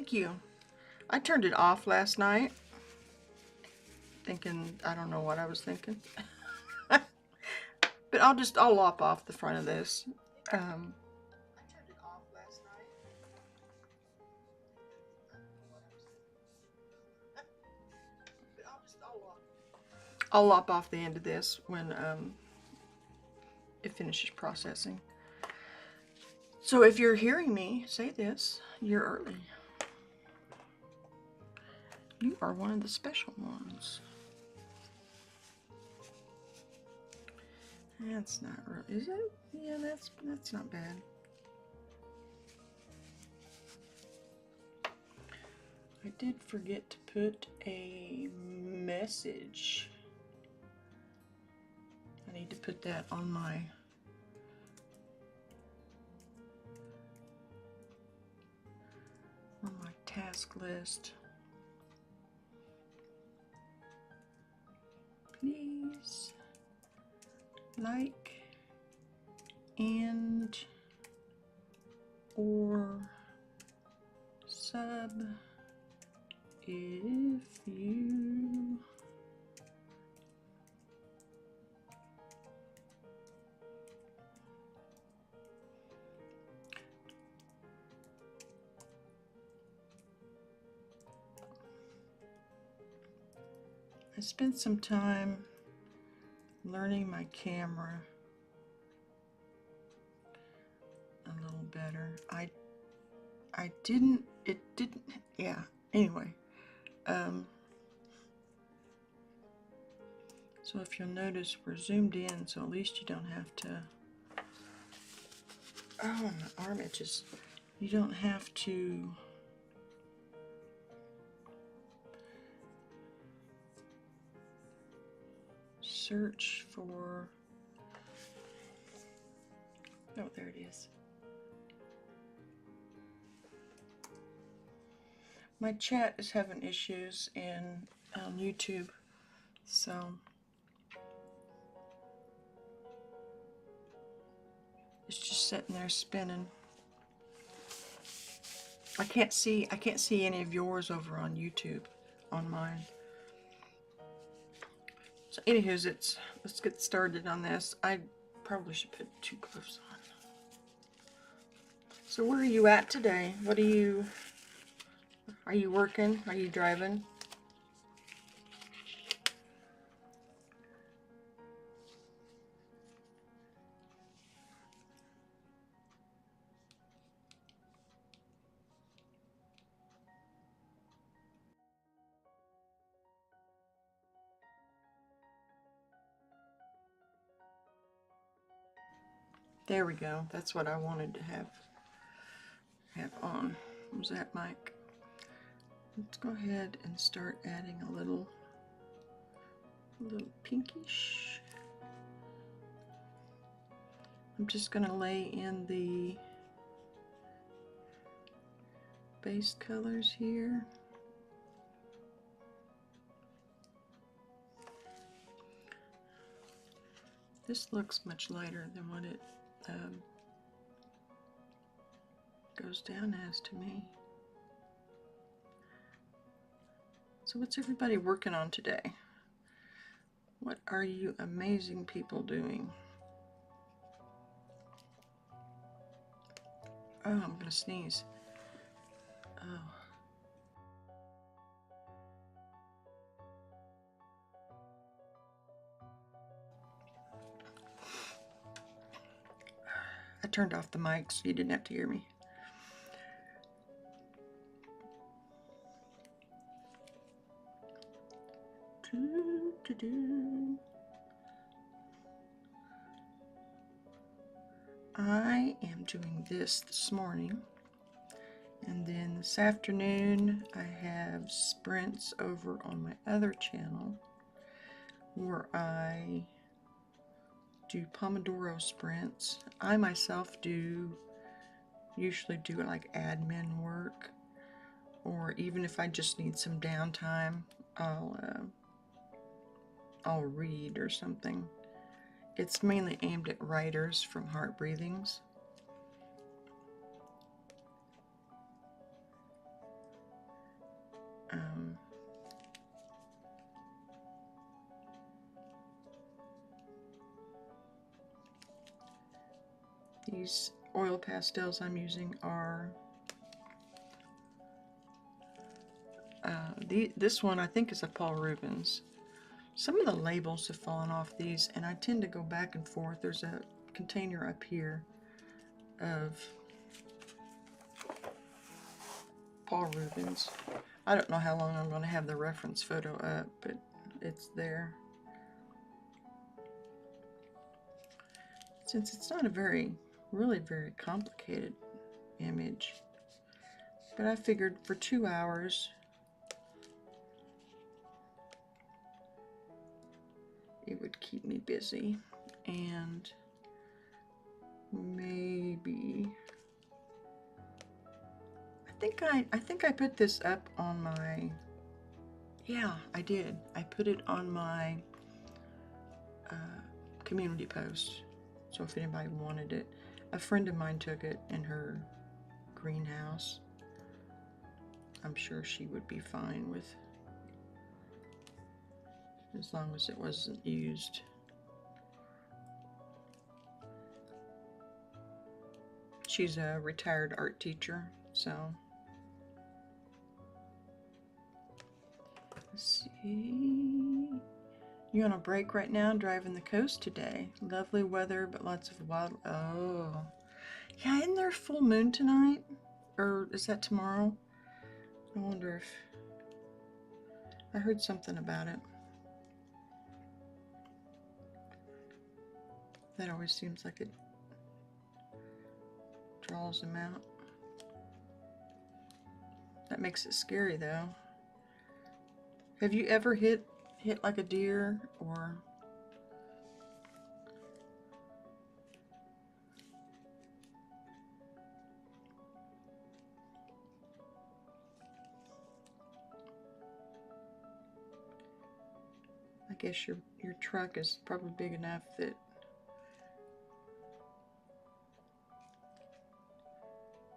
thank you. I turned it off last night, thinking, I don't know what I was thinking. But I'll lop off the front of this. I turned it off last night. But I'll lop off the end of this when it finishes processing. So if you're hearing me say this, you're early. You are one of the special ones. That's not really, is it? Yeah, that's not bad. I did forget to put a message. I need to put that on my task list. Please like and or sub if you I spent some time learning my camera a little better. Yeah, anyway. So if you'll notice, we're zoomed in, so at least you don't have to, oh, my arm itches. You don't have to search for, oh, there it is. My chat is having issues on YouTube, so it's just sitting there spinning. I can't see any of yours over on YouTube on mine. So anywho's, let's get started on this. I probably should put 2 gloves on. So where are you at today? What are you working? Are you driving? There we go. That's what I wanted to have on. Was that mic? Let's go ahead and start adding a little pinkish. I'm just going to lay in the base colors here. This looks much lighter than what it goes down as to me. So what's everybody working on today? What are you amazing people doing? Oh, I'm gonna sneeze. Oh. I turned off the mic so you didn't have to hear me. I am doing this morning, and then this afternoon I have sprints over on my other channel where I do Pomodoro sprints. I myself usually do like admin work, or even if I just need some downtime, I'll read or something. It's mainly aimed at writers from Heart Breathings. these oil pastels I'm using are this one I think is a Paul Rubens. Some of the labels have fallen off these, and I tend to go back and forth. There's a container up here of Paul Rubens. I don't know how long I'm going to have the reference photo up, but it's there. Since it's not a really very complicated image, but I figured for 2 hours it would keep me busy, and maybe I think I put this up on my, yeah, I did. I put it on my community post. So if anybody wanted it, a friend of mine took it in her greenhouse. I'm sure she would be fine with, as long as it wasn't used. She's a retired art teacher, so. Let's see. You on a break right now, driving the coast today. Lovely weather, but lots of wild. Oh, yeah, isn't there a full moon tonight? Or is that tomorrow? I wonder if I heard something about it. That always seems like it draws them out. That makes it scary though. Have you ever hit like a deer or? I guess your truck is probably big enough that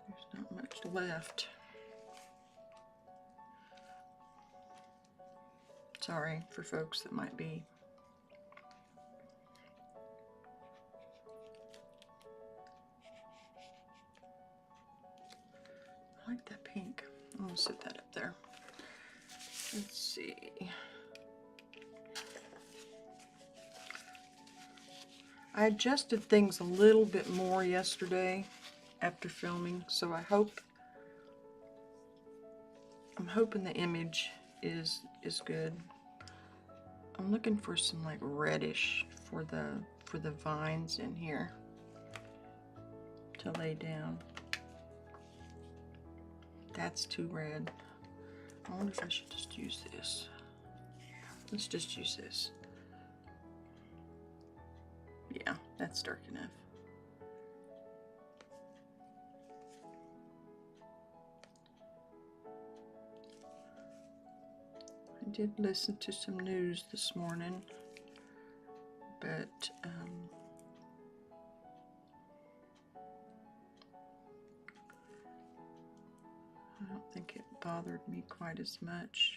there's not much left. Sorry for folks that might be. I like that pink. I'm gonna set that up there. Let's see. I adjusted things a little bit more yesterday after filming, so I'm hoping the image is good. I'm looking for some like reddish for the vines in here to lay down. That's too red. I wonder if I should just use this. Let's just use this. Yeah, that's dark enough. I did listen to some news this morning, but I don't think it bothered me quite as much.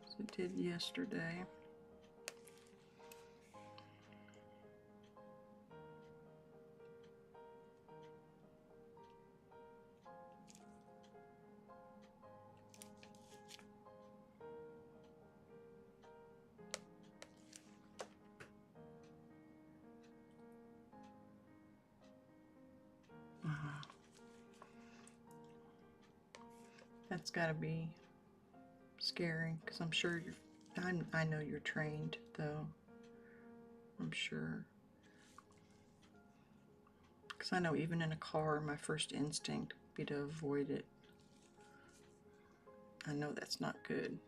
As it did yesterday. That's got to be scary, because I'm sure I know you're trained, though. I'm sure. Because I know even in a car, my first instinct would be to avoid it. I know that's not good.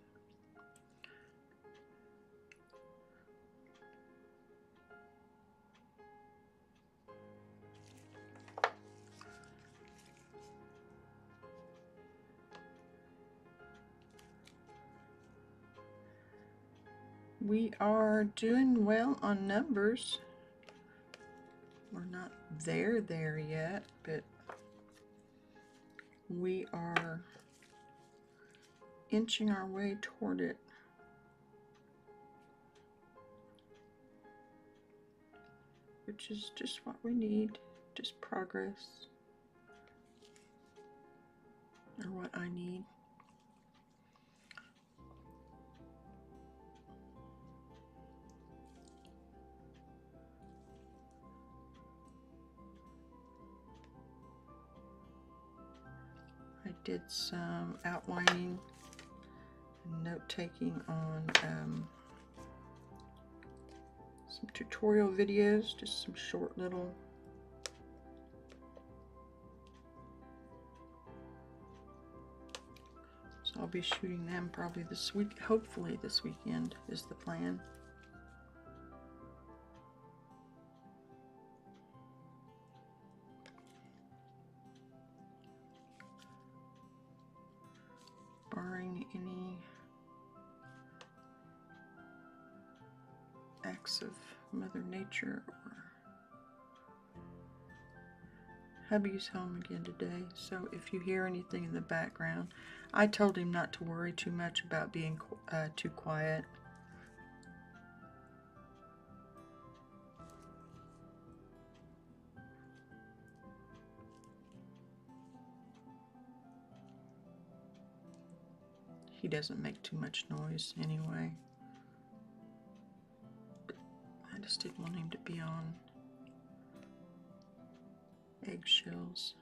We are doing well on numbers. We're not there yet, but we are inching our way toward it. which is just what we need, just progress, or what I need. I did some outlining and note-taking on some tutorial videos, just some short little so I'll be shooting them probably this week, hopefully this weekend is the plan. Barring any acts of Mother Nature. Or hubby's home again today, so if you hear anything in the background, I told him not to worry too much about being too quiet. He doesn't make too much noise anyway. I just didn't want him to be on eggshells.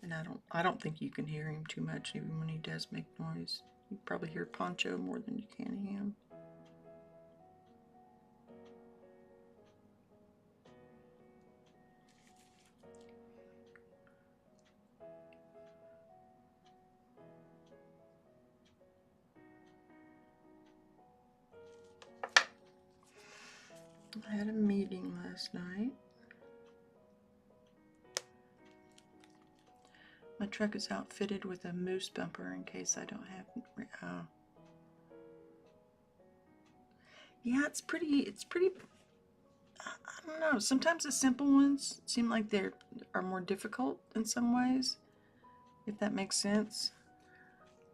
And I don't think you can hear him too much even when he does make noise. You probably hear Poncho more than you can him. I had a meeting last night. My truck is outfitted with a moose bumper in case I don't have. Yeah, it's pretty. I don't know. Sometimes the simple ones seem like they are more difficult in some ways, if that makes sense.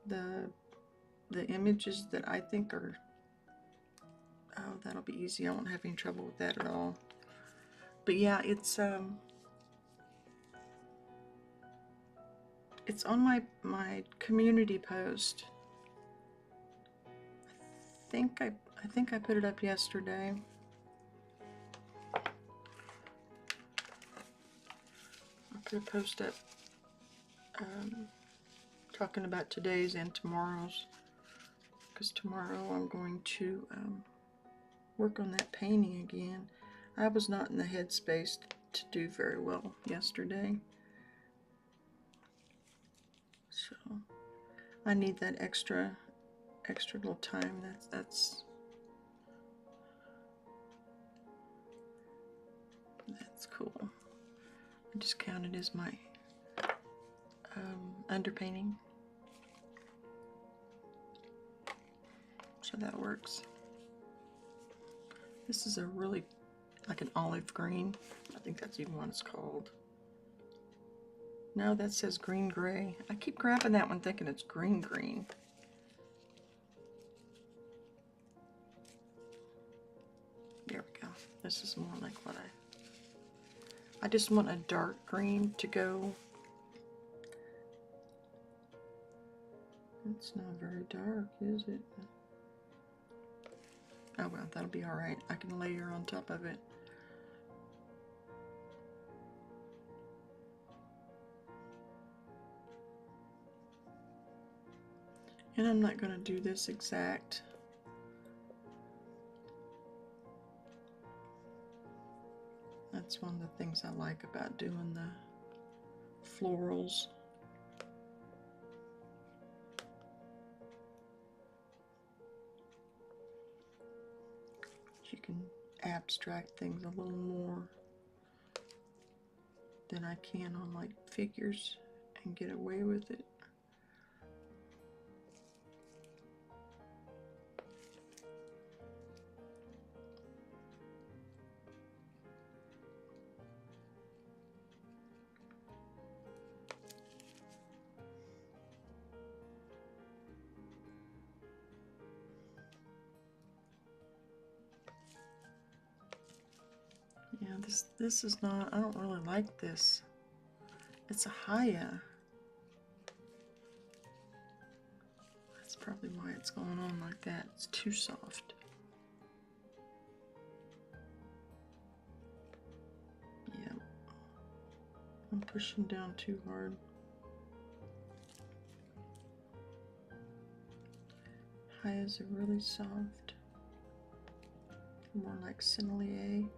The images that I think are, oh, that'll be easy. I won't have any trouble with that at all. But yeah, it's on my community post. I think I put it up yesterday. I put a post up talking about today's and tomorrow's, because tomorrow I'm going to work on that painting again. I was not in the headspace to do very well yesterday, so I need that extra little time. That's cool. I just count it as my underpainting, so that works. This is a really like an olive green. I think that's even what it's called. No, that says green gray. I keep grabbing that one thinking it's green green. There we go. This is more like what I just want a dark green to go. It's not very dark, is it? Oh well, that'll be alright. I can layer on top of it. And I'm not going to do this exact. That's one of the things I like about doing the florals. You can abstract things a little more than I can on like figures and get away with it. This is not, I don't really like this. It's a Haya. That's probably why it's going on like that. It's too soft. Yeah. I'm pushing down too hard. Hayas are really soft. More like Sennelier.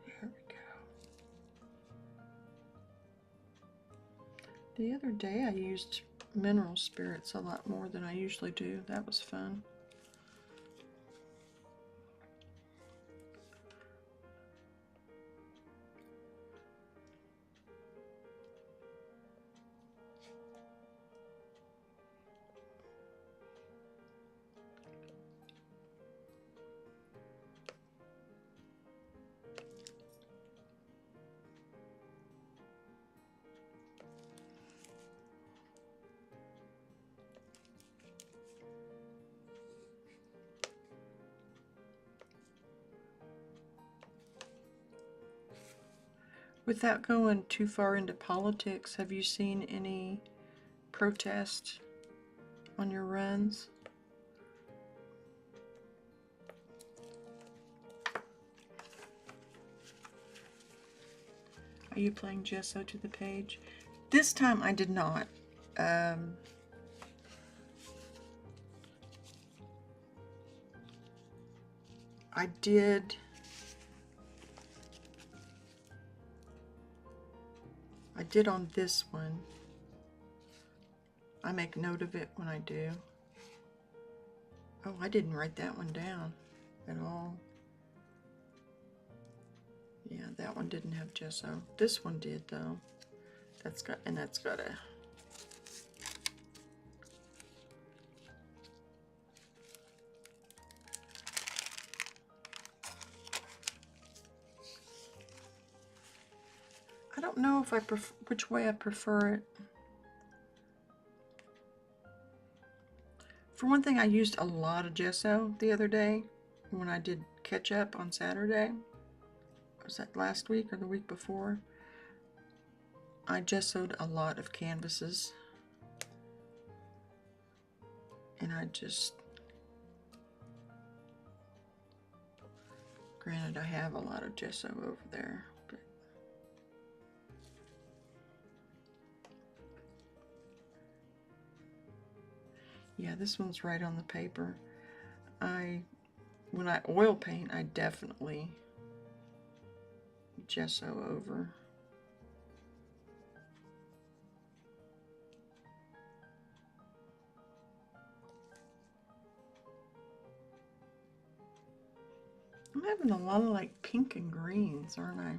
There we go. The other day I used mineral spirits a lot more than I usually do. That was fun. Without going too far into politics, have you seen any protest on your runs? Are you playing gesso to the page? This time I did not. I did. I did on this one. I make note of it when I do. Oh, I didn't write that one down at all. Yeah, that one didn't have gesso. This one did though. That's got a I don't know if I prefer which way I prefer it. For one thing, I used a lot of gesso the other day when I did catch up on Saturday. Was that last week or the week before? I gessoed a lot of canvases. And I just, granted I have a lot of gesso over there, but yeah, this one's right on the paper. When I oil paint, I definitely gesso over. I'm having a lot of like pink and greens, aren't I?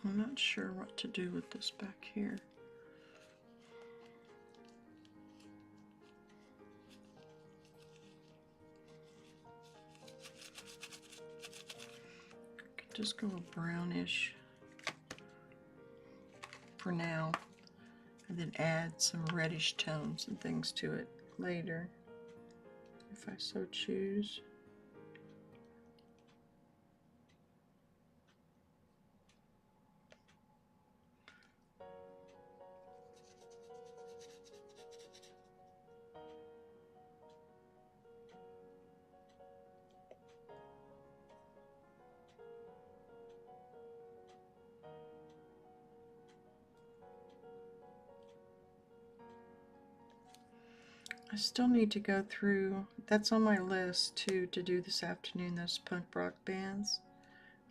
I'm not sure what to do with this back here. I could just go a brownish for now, and then add some reddish tones and things to it later, if I so choose. I still need to go through, that's on my list too, to do this afternoon, those punk rock bands.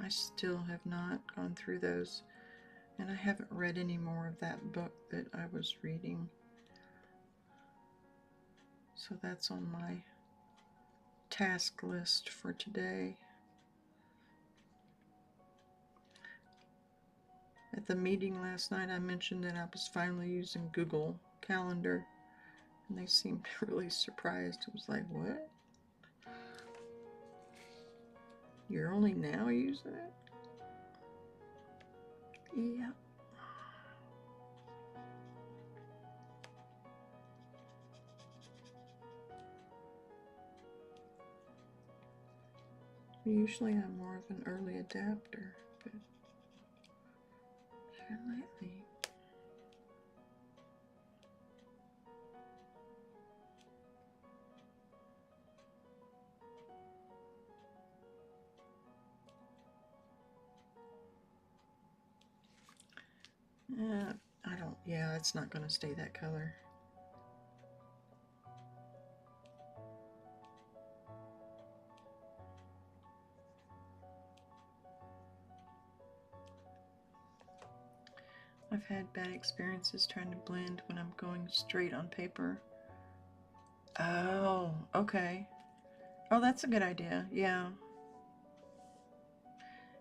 I still have not gone through those, and I haven't read any more of that book that I was reading. So that's on my task list for today. At the meeting last night, I mentioned that I was finally using Google Calendar, and they seemed really surprised. It was like, what? You're only now using it? Yeah. Usually I'm more of an early adapter, but here lately. I don't, yeah, it's not going to stay that color. I've had bad experiences trying to blend when I'm going straight on paper. Oh, okay. Oh, that's a good idea, yeah.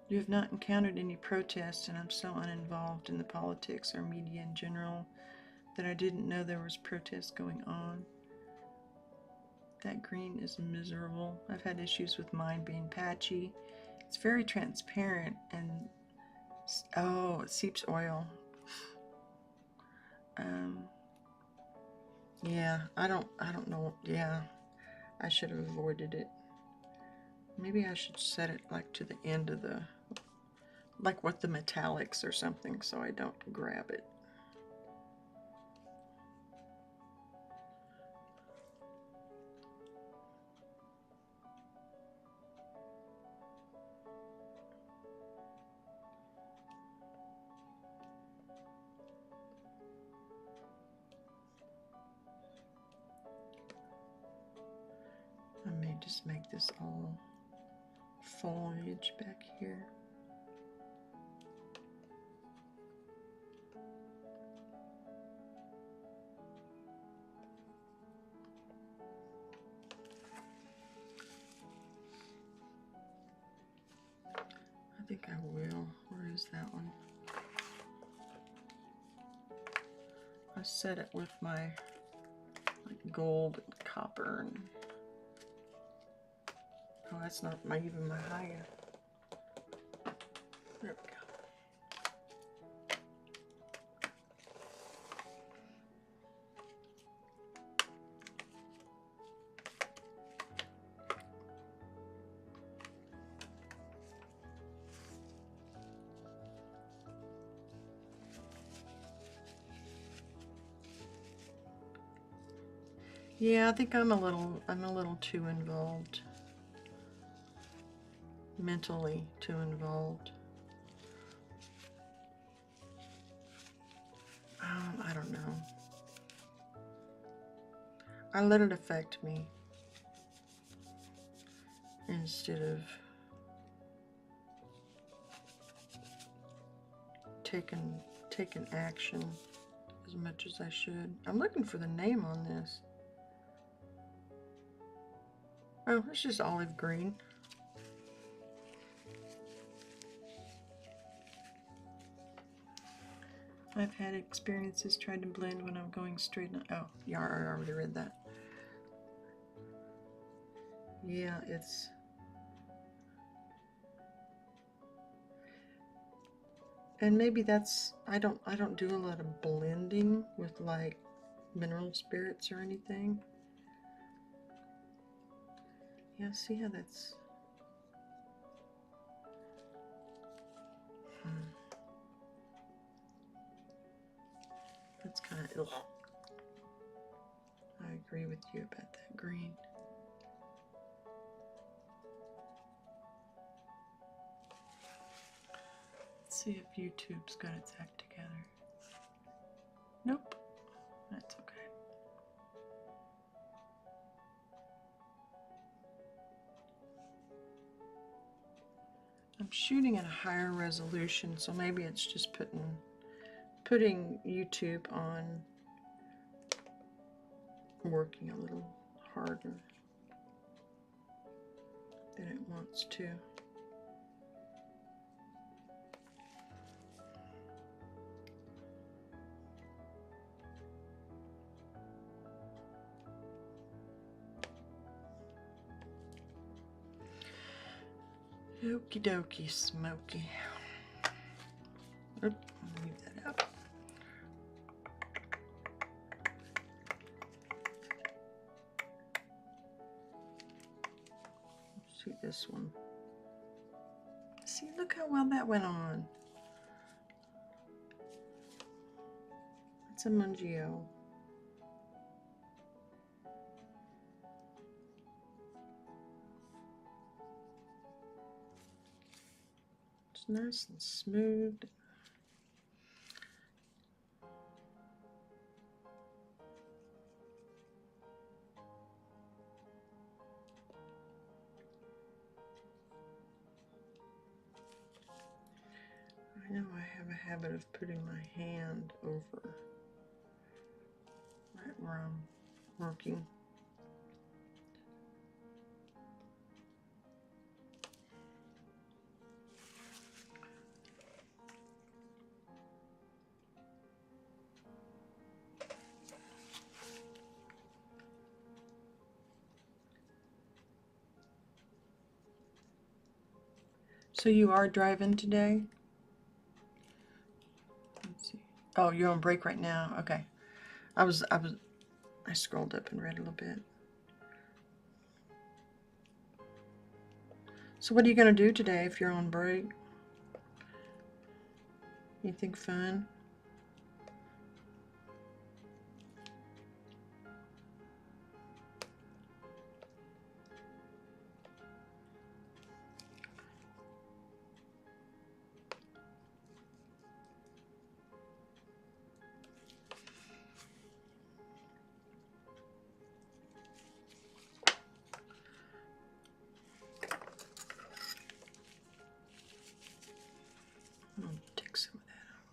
You have not encountered any protests, and I'm so uninvolved in the politics or media in general that I didn't know there was protests going on. That green is miserable. I've had issues with mine being patchy. It's very transparent and, oh, it seeps oil. Yeah, I don't know. Yeah, I should have avoided it. Maybe I should set it like to the end of the, like with the metallics or something, so I don't grab it. I may just make this all foliage back here. I think I will. Where is that one? I set it with my like gold and copper and, oh, that's not my even my higher. There we go. Yeah, I think I'm a little too involved. Mentally too involved. I don't know. I let it affect me instead of taking action as much as I should. I'm looking for the name on this. Oh, it's just olive green. I've had experiences trying to blend when I'm going straight on. Oh, yeah, I already read that. Yeah, it's... And maybe that's... I don't do a lot of blending with like mineral spirits or anything. Yeah, see how that's... That's kind of... I agree with you about that green. Let's see if YouTube's got its act together. Nope. That's okay. I'm shooting at a higher resolution, so maybe it's just putting YouTube on working a little harder than it wants to. Okie dokie, smoky. Oop, I'll leave that out. Let's shoot this one. See, look how well that went on. It's a Mungio. It's nice and smooth. I know I have a habit of putting my hand over right where I'm working. So you are driving today? Let's see. Oh, you're on break right now. Okay. I scrolled up and read a little bit. So what are you going to do today if you're on break? Anything fun? I'll take some of that off.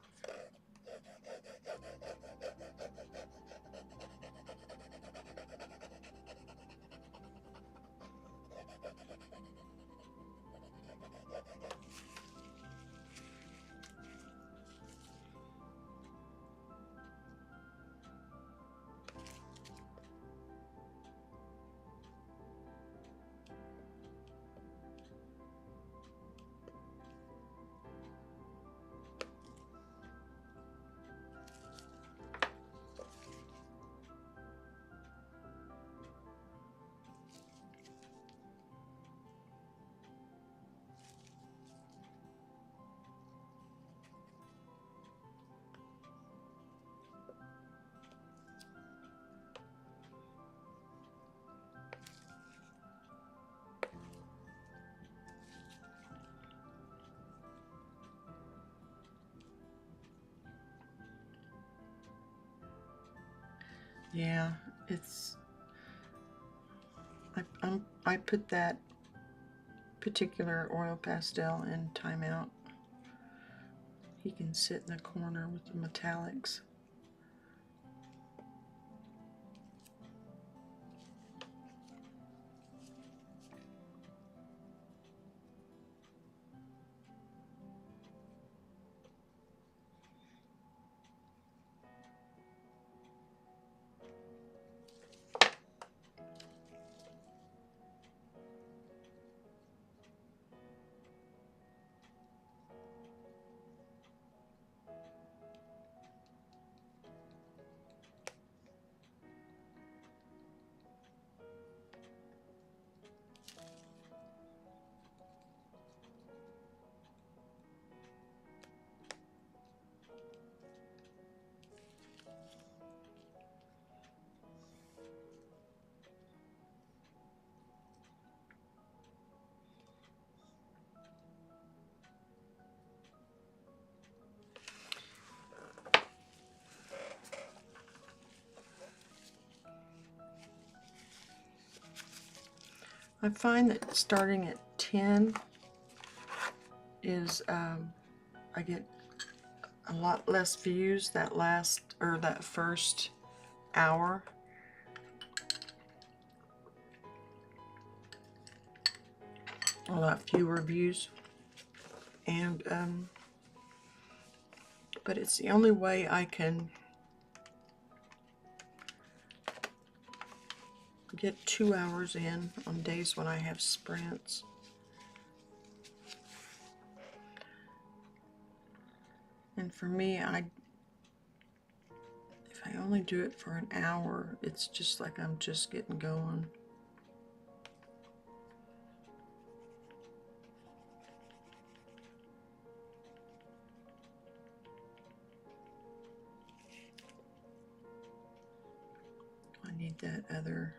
Yeah, it's I put that particular oil pastel in timeout. He can sit in the corner with the metallics. I find that starting at 10 is I get a lot less views that first hour. A lot fewer views. And but it's the only way I can get 2 hours in on days when I have sprints. And for me, if I only do it for an hour, it's just like I'm just getting going. I need that other.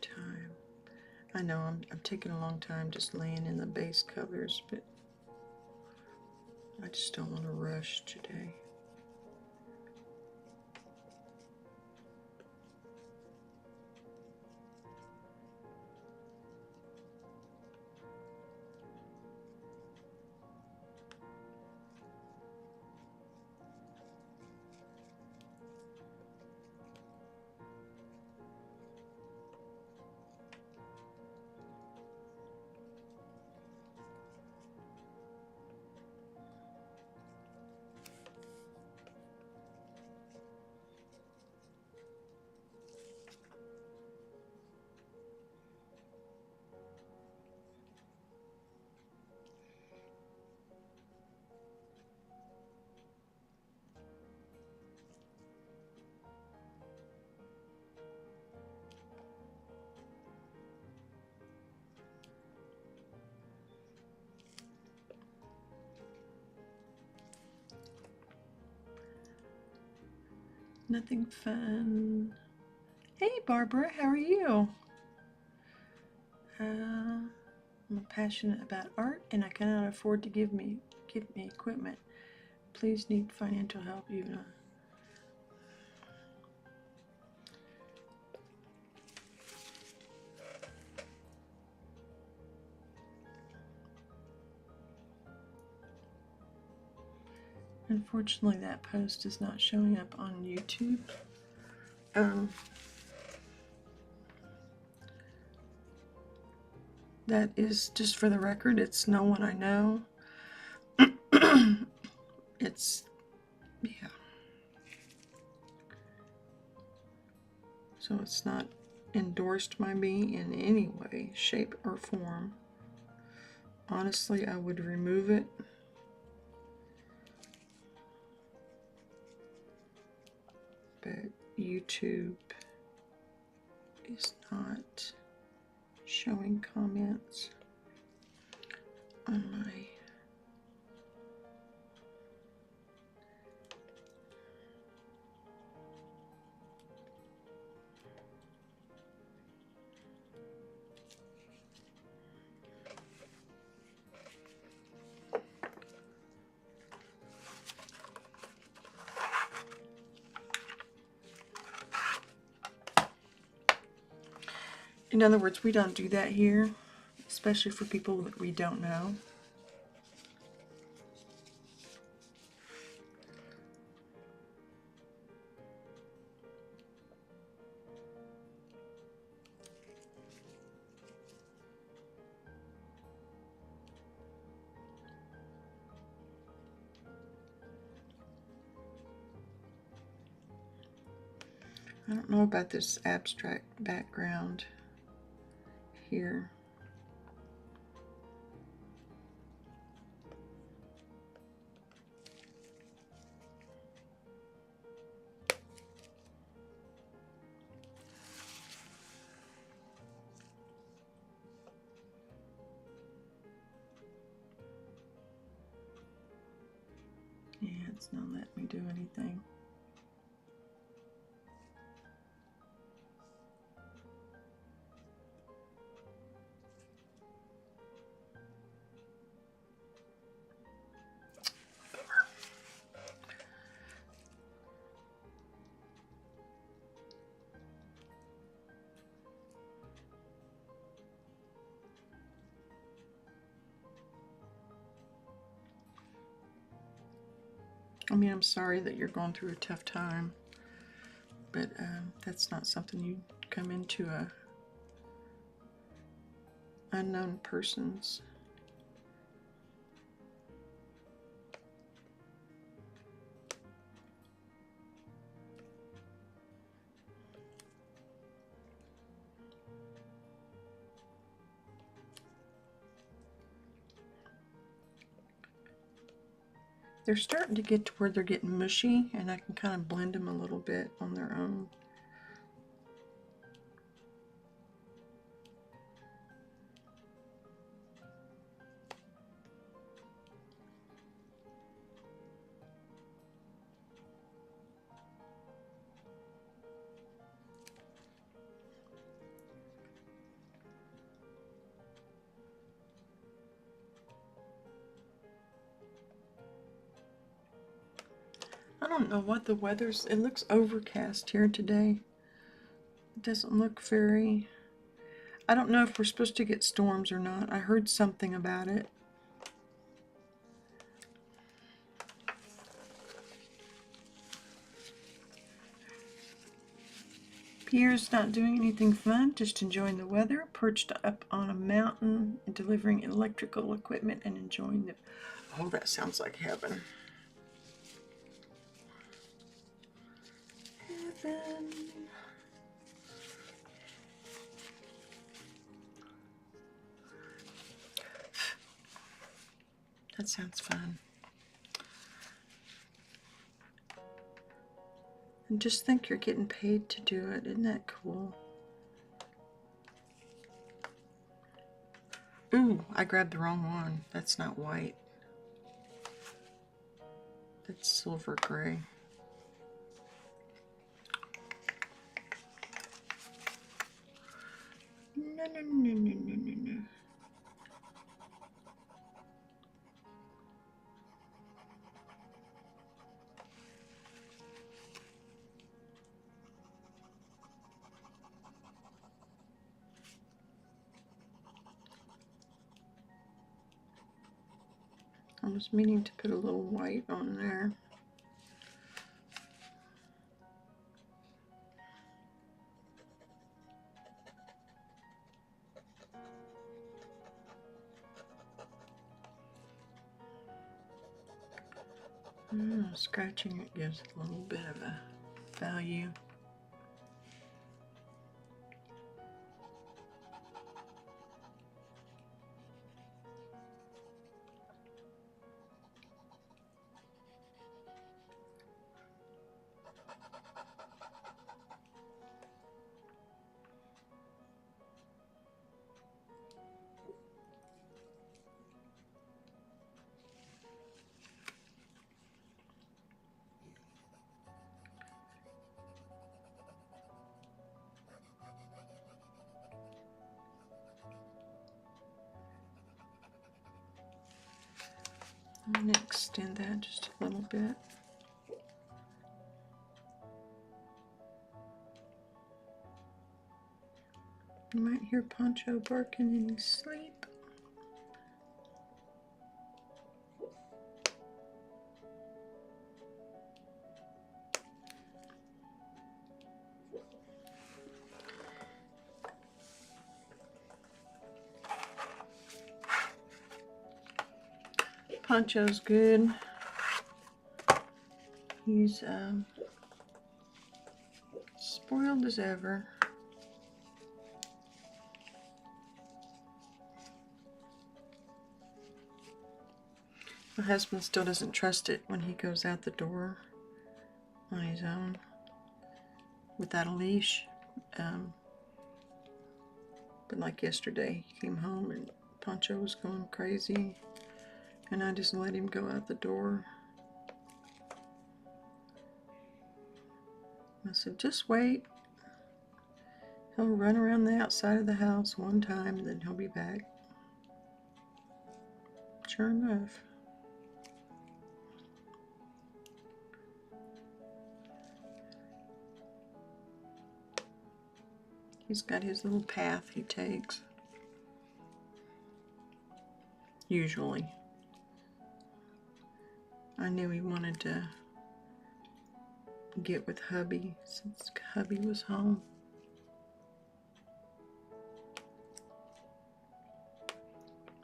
Time. I know I'm taking a long time just laying in the base colors, but I just don't want to rush today. Nothing fun. Hey Barbara, how are you? I'm passionate about art and I cannot afford to give me equipment. Please need financial help even. Unfortunately, that post is not showing up on YouTube. That is just for the record, it's no one I know. It's, yeah. So it's not endorsed by me in any way, shape, or form. Honestly, I would remove it. But YouTube is not showing comments on my In other words, we don't do that here, especially for people that we don't know. I don't know about this abstract background here. Yeah, it's not letting me do anything. I mean, I'm sorry that you're going through a tough time, but that's not something you come into a unknown person's. They're starting to get to where they're getting mushy, and I can kind of blend them a little bit on their own. I don't know what the weather's, it looks overcast here today. It doesn't look very, I don't know if we're supposed to get storms or not. I heard something about it. Pierre's not doing anything fun, just enjoying the weather, perched up on a mountain and delivering electrical equipment and enjoying the... Oh, that sounds like heaven. Heaven. That sounds fun. And just think you're getting paid to do it. Isn't that cool? Ooh, I grabbed the wrong one. That's not white. That's silver gray. No, no, no, no, no, no, no. I was meaning to put a little white on there. Scratching it gives a little bit of a value. I'm going to extend that just a little bit. You might hear Poncho barking in his sleep. Poncho's good. He's spoiled as ever. My husband still doesn't trust it when he goes out the door on his own without a leash. But like yesterday, he came home and Poncho was going crazy, and I just let him go out the door. I said, just wait. He'll run around the outside of the house one time, and then he'll be back. Sure enough. He's got his little path he takes. Usually. I knew he wanted to get with hubby since hubby was home.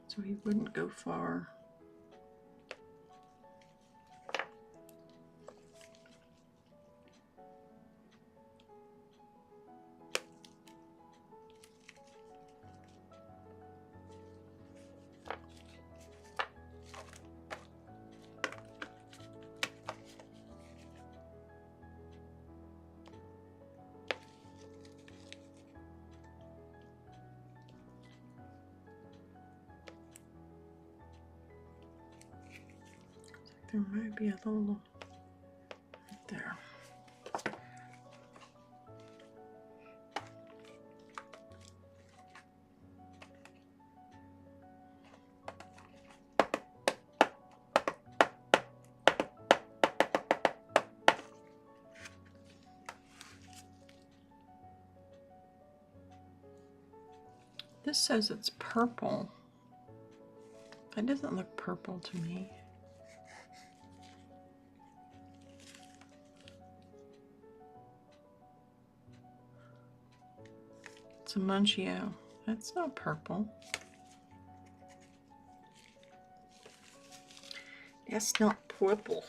So he wouldn't go far. There might be a little right there. This says it's purple. That doesn't look purple to me. It's a Munchio. That's not purple. That's not purple.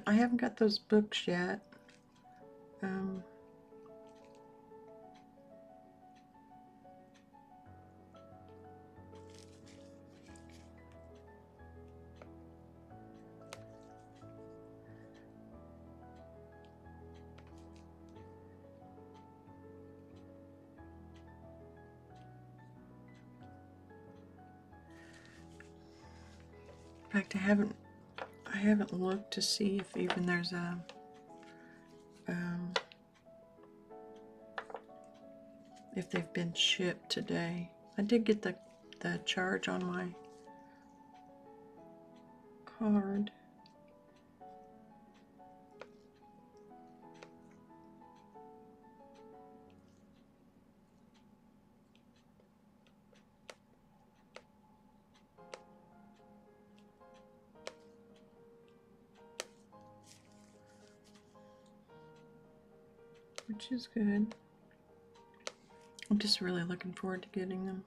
I haven't got those books yet. In fact, I haven't looked to see if even there's a if they've been shipped today. I did get the charge on my card. Which is good. I'm just really looking forward to getting them.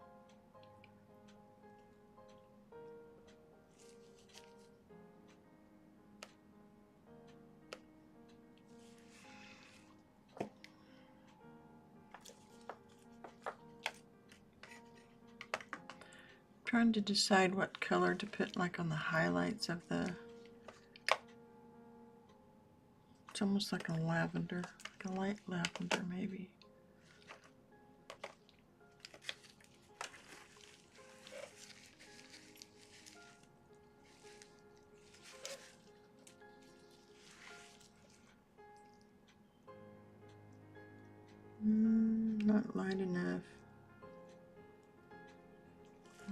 Trying to decide what color to put like on the highlights of the, it's almost like a lavender, like a light lavender maybe. Not light enough.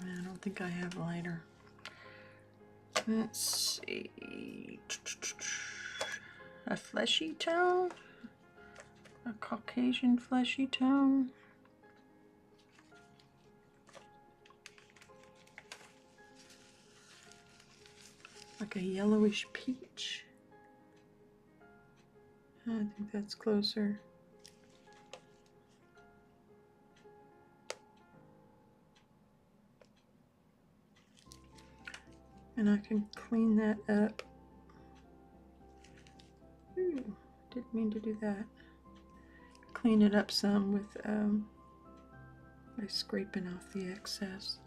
I don't think I have lighter. Let's see. A fleshy tone? A Caucasian fleshy tone? Like a yellowish peach? I think that's closer. And I can clean that up. Ooh, didn't mean to do that. Clean it up some with by scraping off the excess.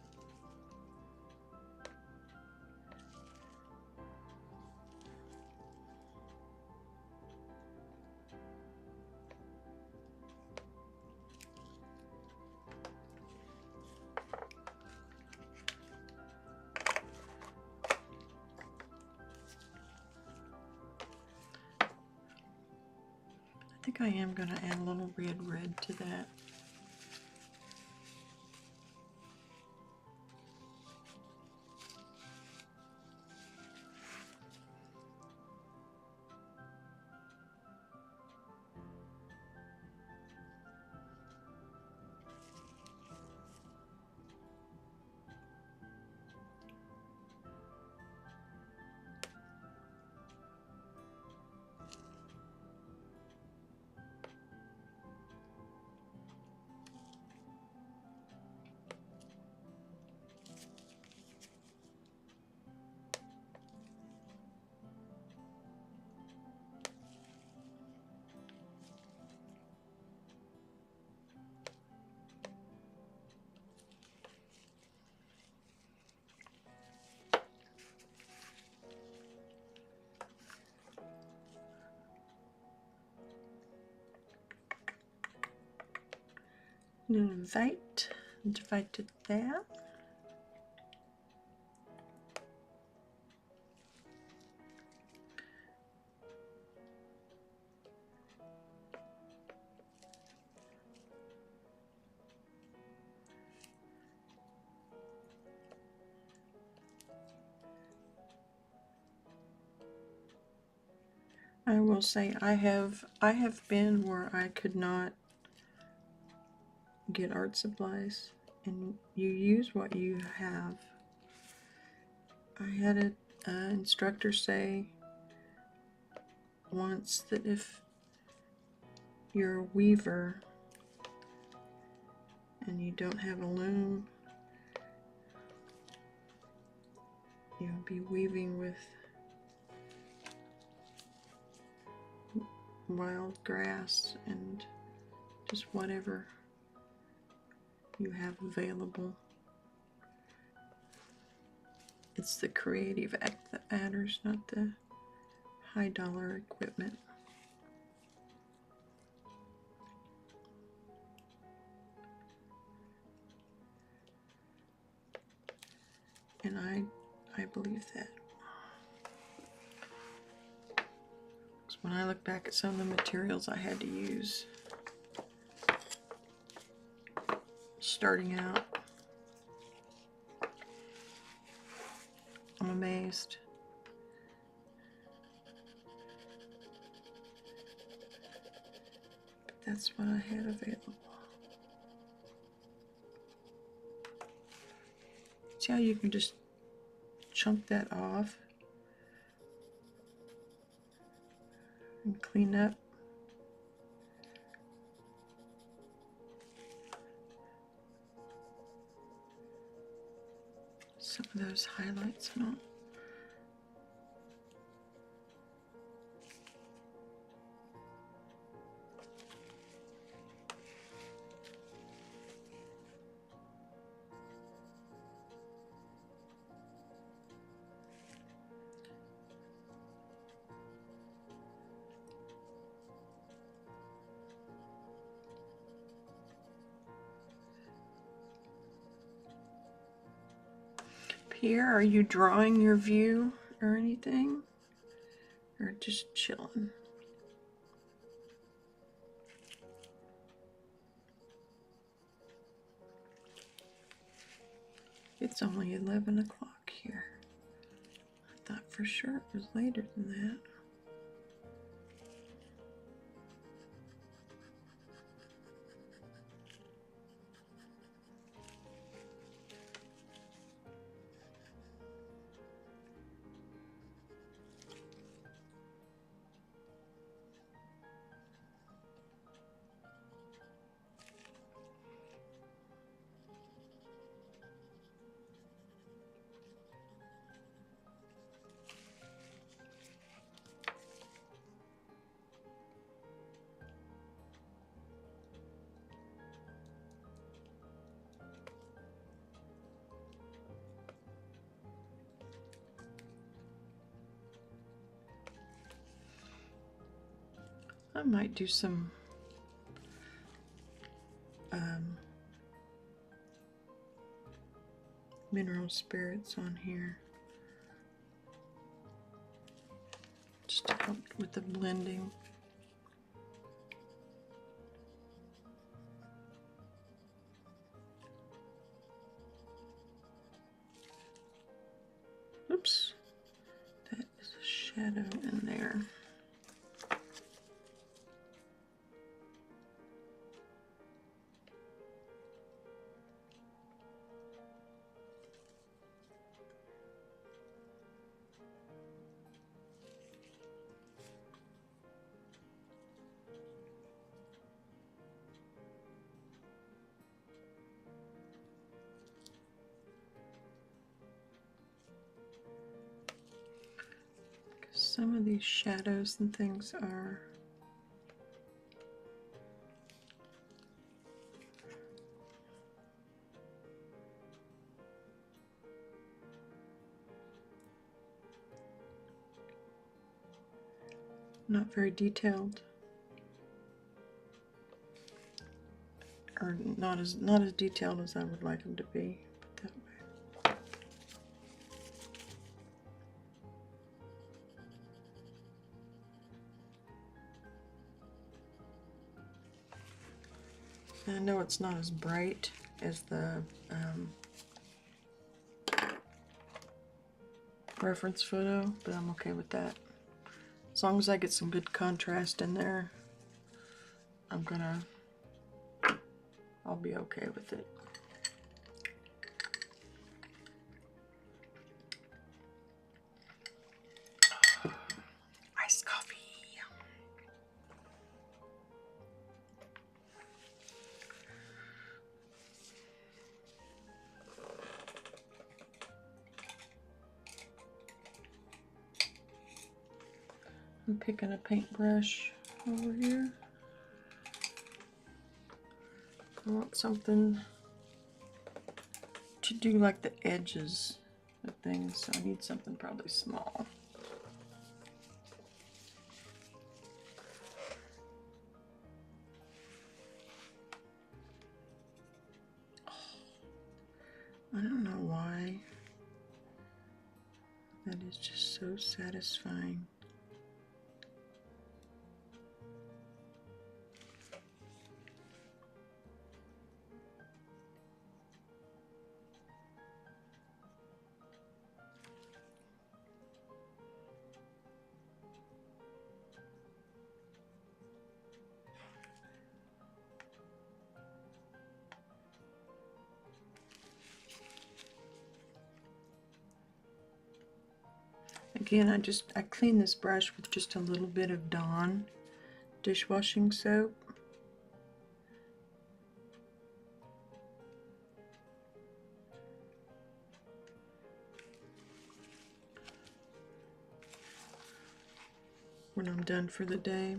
I think I am going to add a little red to that. Invited that. I will say I have been where I could not get art supplies, and you use what you have. I had an instructor say once that if you're a weaver and you don't have a loom, you'll be weaving with wild grass and just whatever you have available. It's the creative act that matters, not the high dollar equipment. And I believe that. Because when I look back at some of the materials I had to use starting out, I'm amazed. But that's what I had available. See how you can just chunk that off and clean up. Some of those highlights and all. Pierre, are you drawing your view or anything? Or just chilling? It's only 11 o'clock here. I thought for sure it was later than that. I might do some mineral spirits on here just to help with the blending. Oops, that is a shadow in there. Some of these shadows and things are not very detailed, or not as detailed as I would like them to be. Put that way. I know it's not as bright as the reference photo, but I'm okay with that. As long as I get some good contrast in there, I'll be okay with it. Iced coffee. I'm picking a paintbrush over here. I want something to do like the edges of things, so I need something probably small. I don't know why. That is just so satisfying. Again, I clean this brush with just a little bit of Dawn dishwashing soap. When I'm done for the day.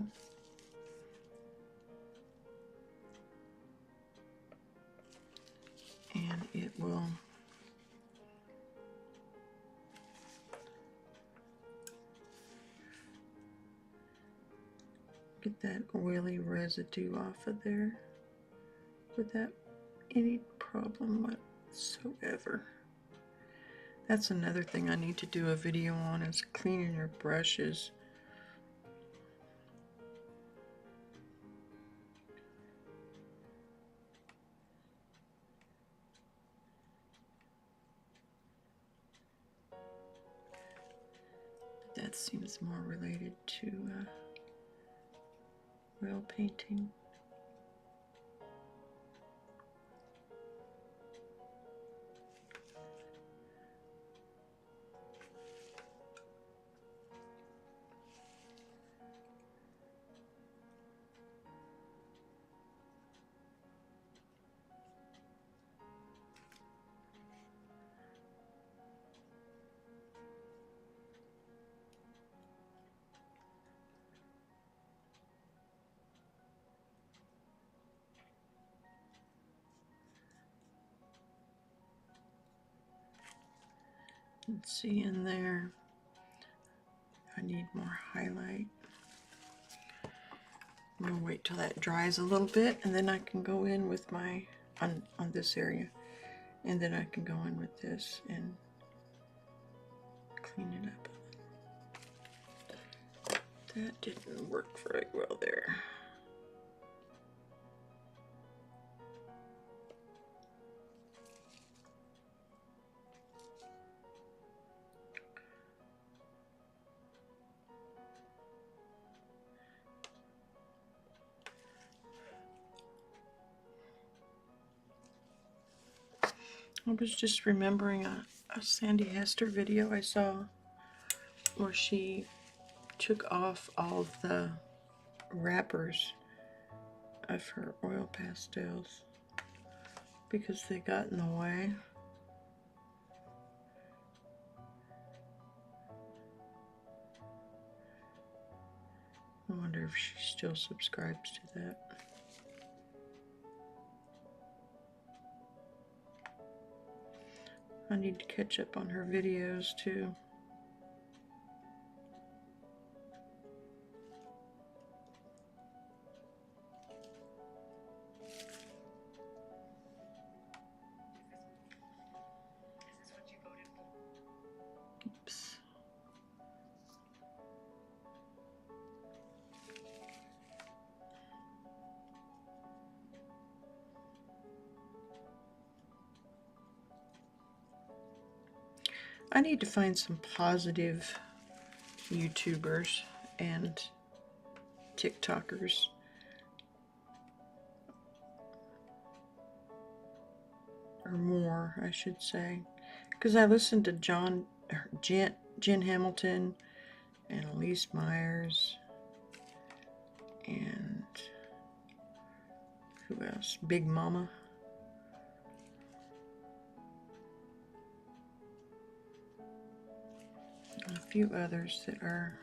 And it will get that oily residue off of there without any problem whatsoever. That's another thing I need to do a video on, is cleaning your brushes. That seems more related to oil painting. Let's see in there. I need more highlight. I'm gonna wait till that dries a little bit, and then I can go in with my on this area, and then I can go in with this and clean it up. That didn't work very well there. I was just remembering a Sandy Hester video I saw where she took off all the wrappers of her oil pastels because they got in the way. I wonder if she still subscribes to that. I need to catch up on her videos too. Oops. I need to find some positive YouTubers and TikTokers, or more, I should say, because I listened to Jen Hamilton and Elise Myers and who else? Big Mama. And a few others that are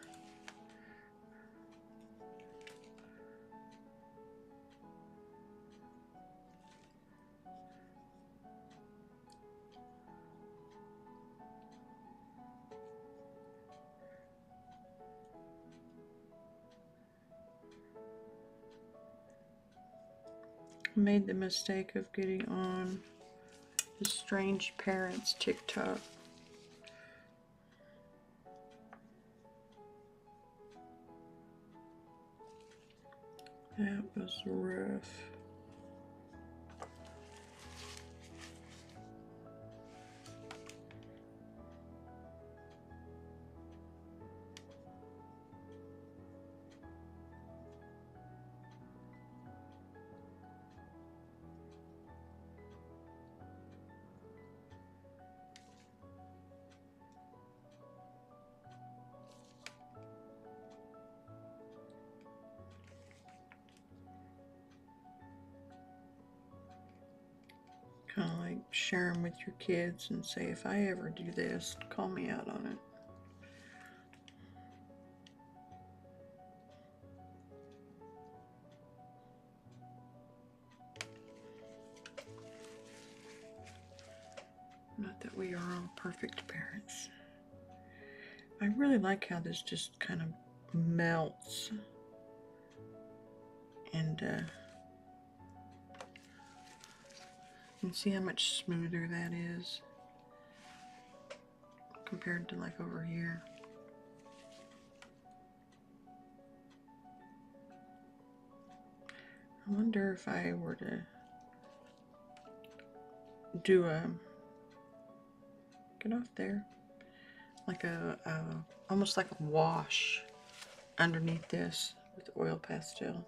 made the mistake of getting on the Strange Parents TikTok. That was rough. Kind of like share them with your kids and say, if I ever do this, call me out on it. Not that we are all perfect parents. I really like how this just kind of melts. And you can see how much smoother that is compared to like over here. I wonder if I were to do a, get off there, like a almost like a wash underneath this with oil pastel.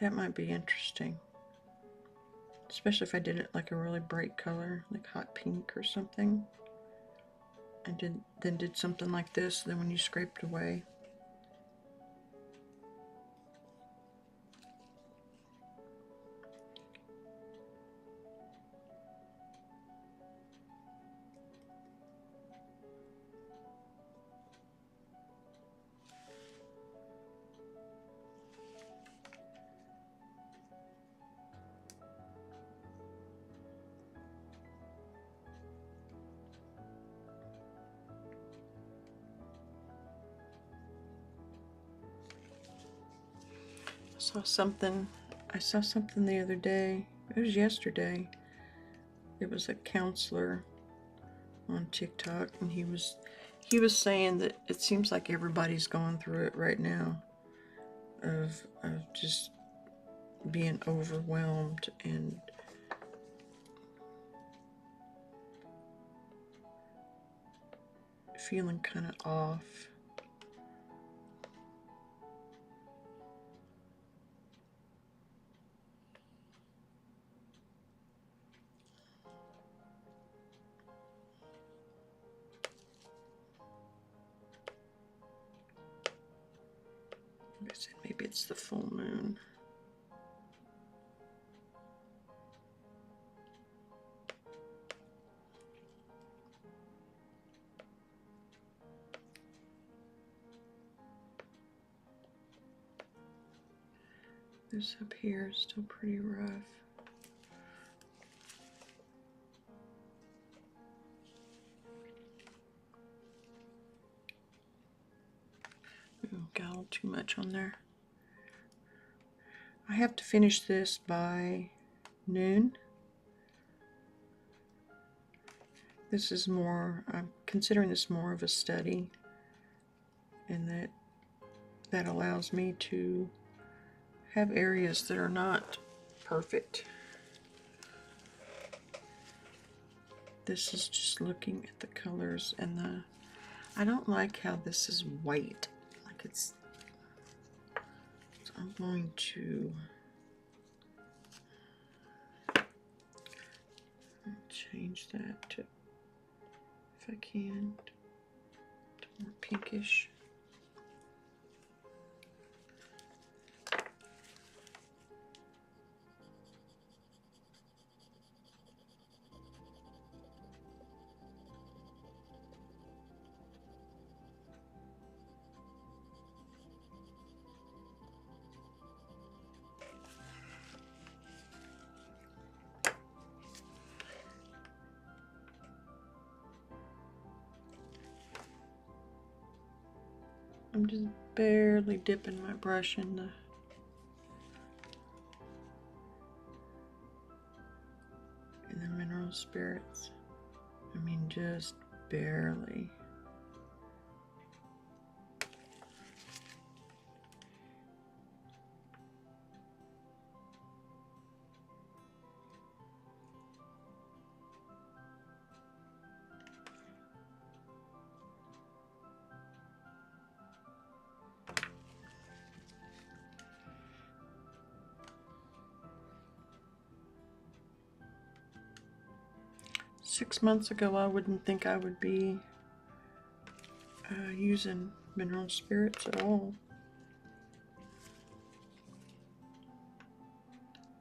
That might be interesting, especially if I did it like a really bright color, like hot pink or something. And then did something like this, then when you scraped away. I saw something the other day. It was yesterday. It was a counselor on TikTok, and he was saying that it seems like everybody's going through it right now, of just being overwhelmed and feeling kind of off. I said maybe it's the full moon. This up here is still pretty rough. Ooh, got a little too much on there. I have to finish this by noon. This is more, I'm considering this more of a study, and that allows me to have areas that are not perfect. This is just looking at the colors, and I don't like how this is white, like it's, so I'm going to change that to, if I can, to more pinkish. I'm just barely dipping my brush in the mineral spirits. I mean, just barely. Six months ago, I wouldn't think I would be using mineral spirits at all,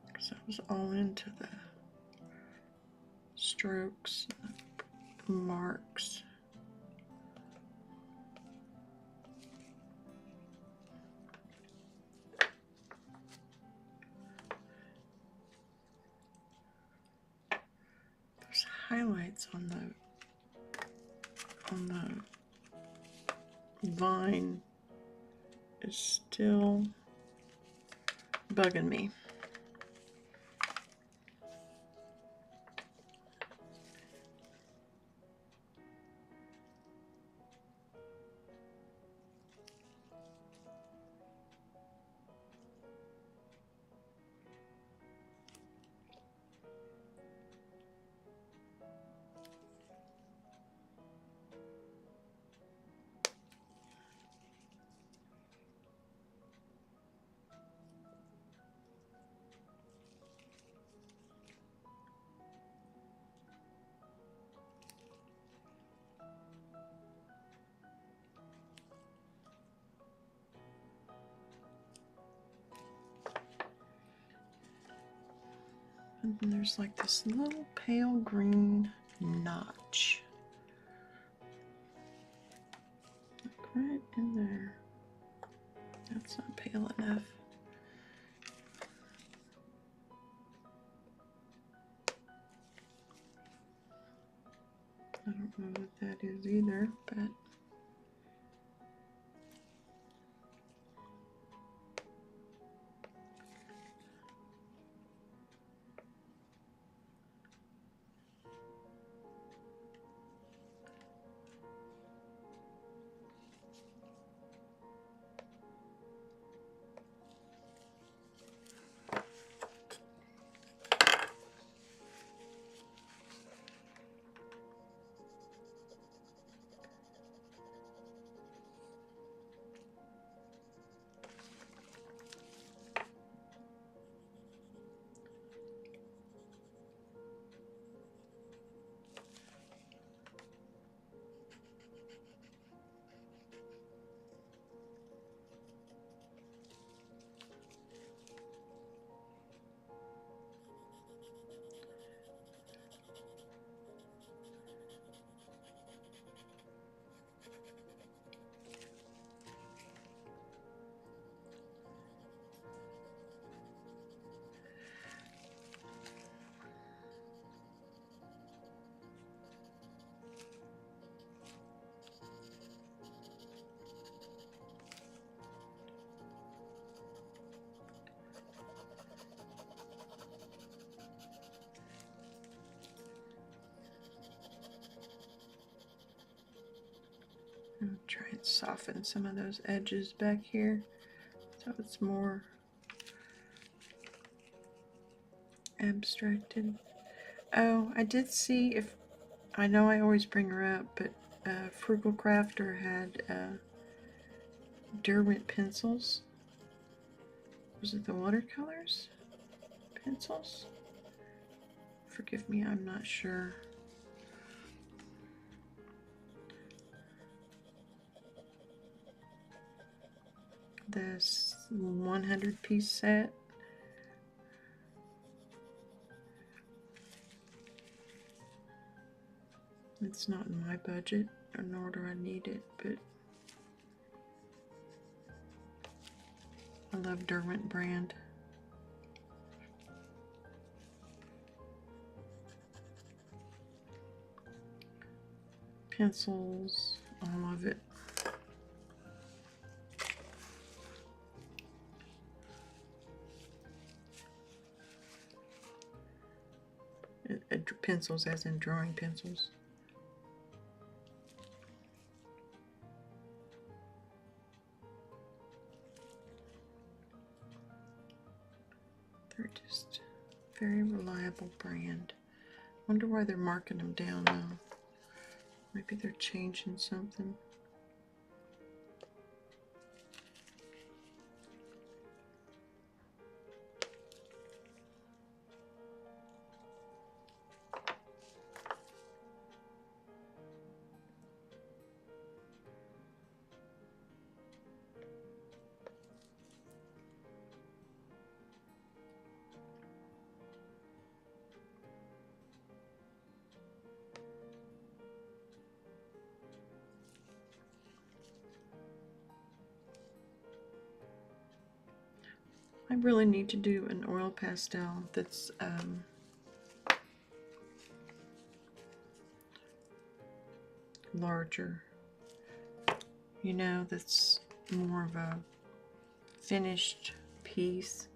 because I was all into the strokes, the marks. Those highlights on the vine is still bugging me. And then there's like this little pale green notch, like right in there. That's not pale enough. I don't know what that is either, but could soften some of those edges back here so it's more abstracted. Oh, I did see, if I know I always bring her up, but Frugal Crafter had Derwent pencils. Was it the watercolors? Pencils? Forgive me, I'm not sure. This 100-piece set. It's not in my budget, nor do I need it, but I love Derwent brand. Pencils, all of it. Pencils as in drawing pencils. They're just very reliable brand. Wonder why they're marking them down now. Maybe they're changing something. I really need to do an oil pastel that's larger. You know, that's more of a finished piece.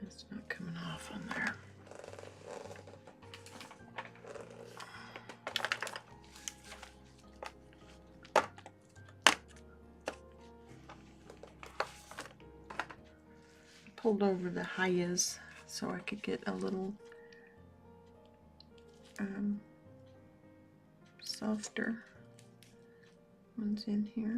It's not coming off on there. Pulled over the highs so I could get a little softer ones in here.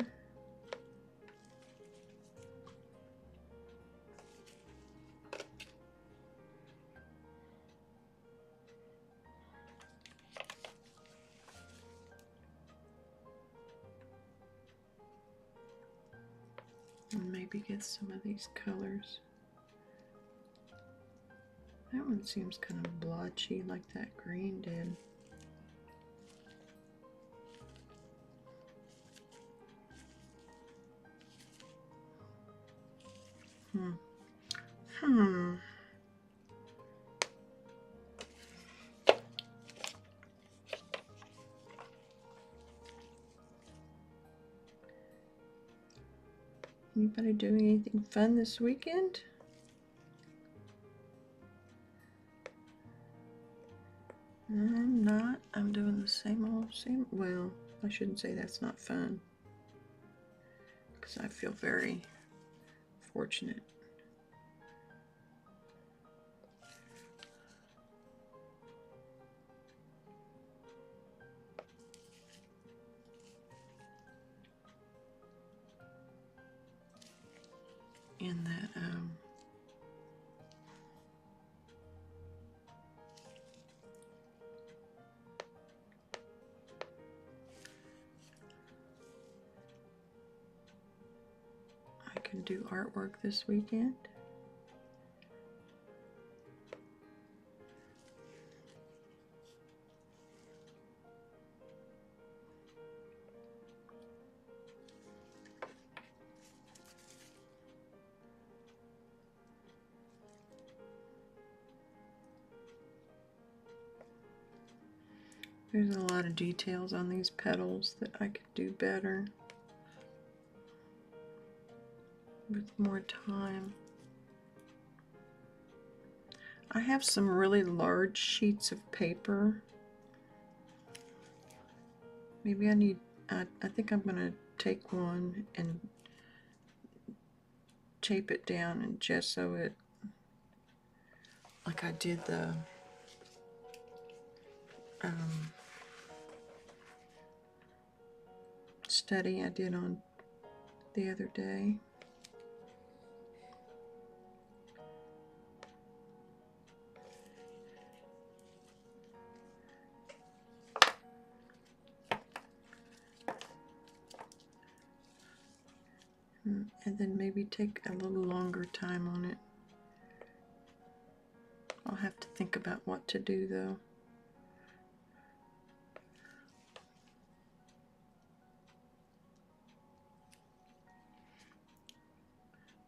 And maybe get some of these colors. That one seems kind of blotchy like that green did. Anybody doing anything fun this weekend? I'm not. I'm doing the same old same. Well, I shouldn't say that's not fun, because I feel very fortunate. In that I can do artwork this weekend. There's a lot of details on these petals that I could do better with more time. I have some really large sheets of paper Maybe I need, I think I'm going to take one and tape it down and gesso it like I did the study I did on the other day. And then maybe take a little longer time on it. I'll have to think about what to do though.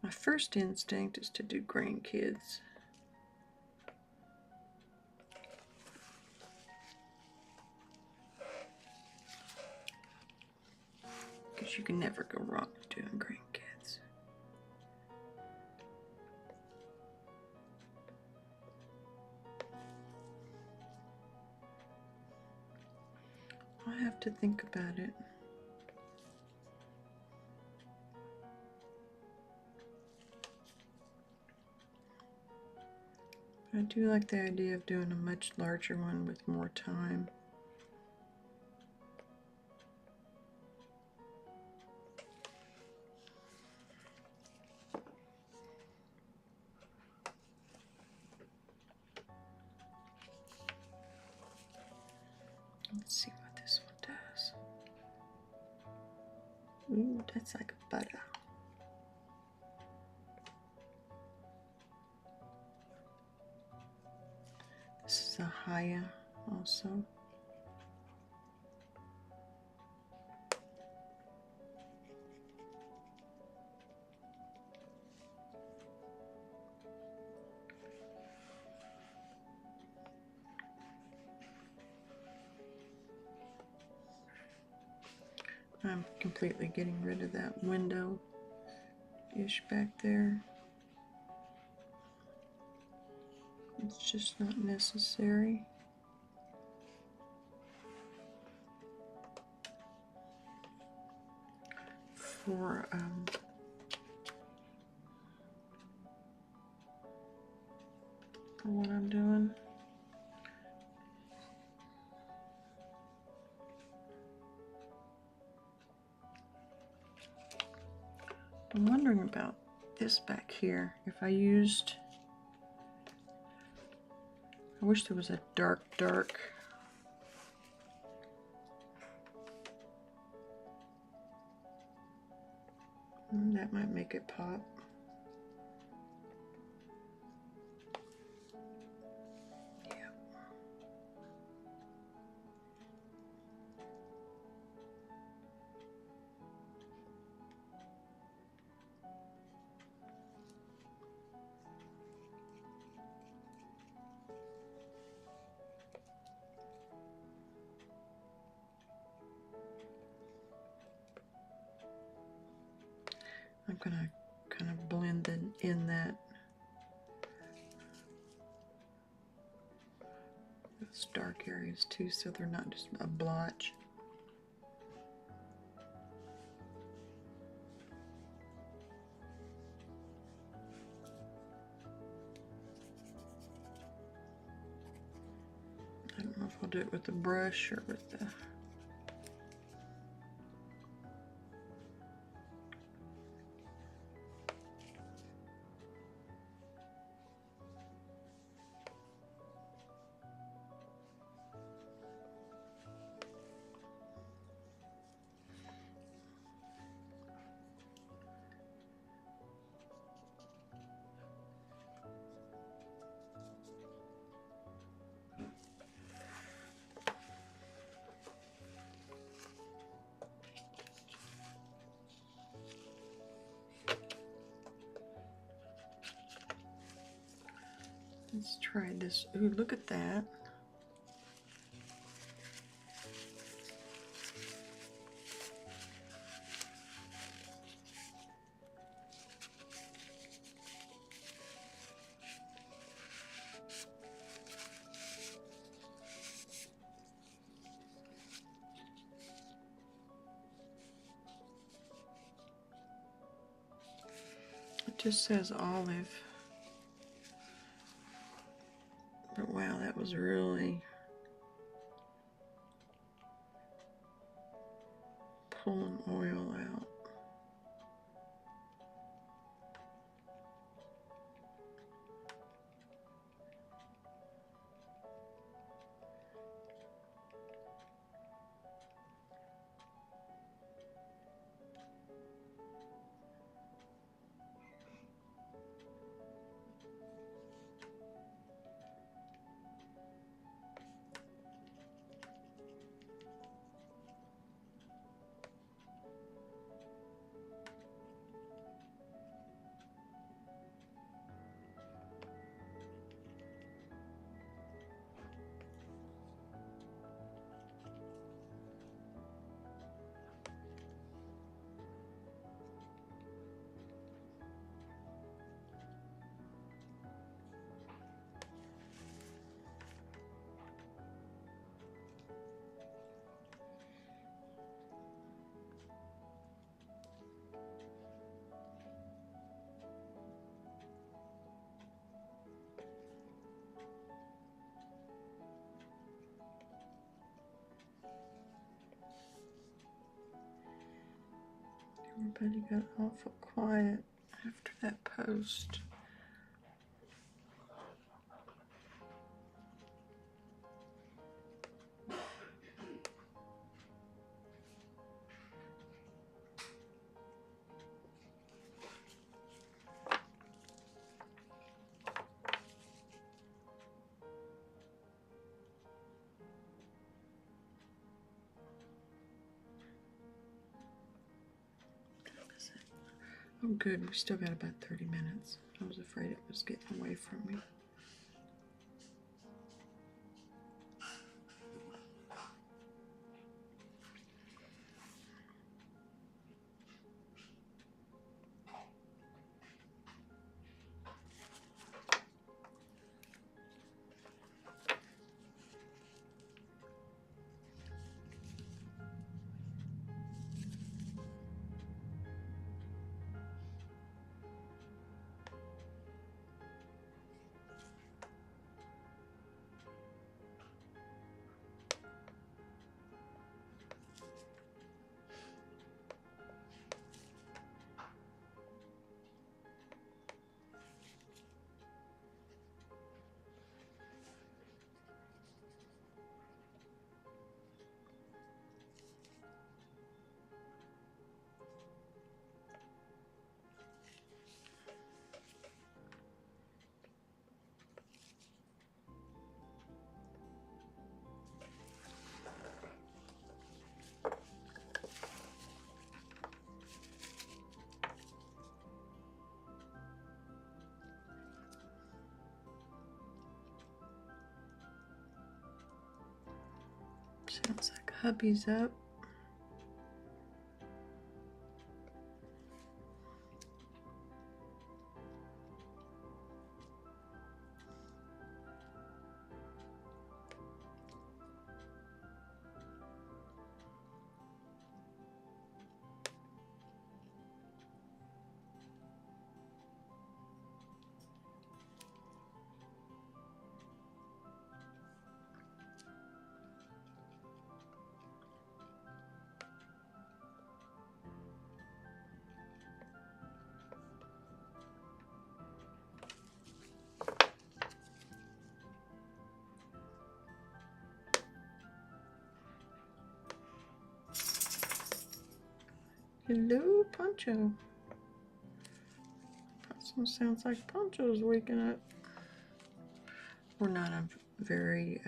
My first instinct is to do grandkids. Because you can never go wrong with doing grandkids. I have to think about it. I do like the idea of doing a much larger one with more time. Let's see what this one does. Ooh, that's like a butter. This is a Haya also. I'm completely getting rid of that window-ish back there. It's just not necessary. For what I'm doing. I'm wondering about this back here. If I used, I wish there was a dark. That might make it pop. Yeah. I'm gonna kind of blend in that those dark areas too, so they're not just a blotch. I don't know if I'll do it with the brush or with the Let's try this. Ooh, look at that. just says olive. But wow, that was really pulling oil out. Everybody got awful quiet after that post. Oh good, we still got about 30 minutes. I was afraid it was getting away from me. Sounds like hubby's up. Hello, Poncho. That sounds like Poncho's waking up. We're not a very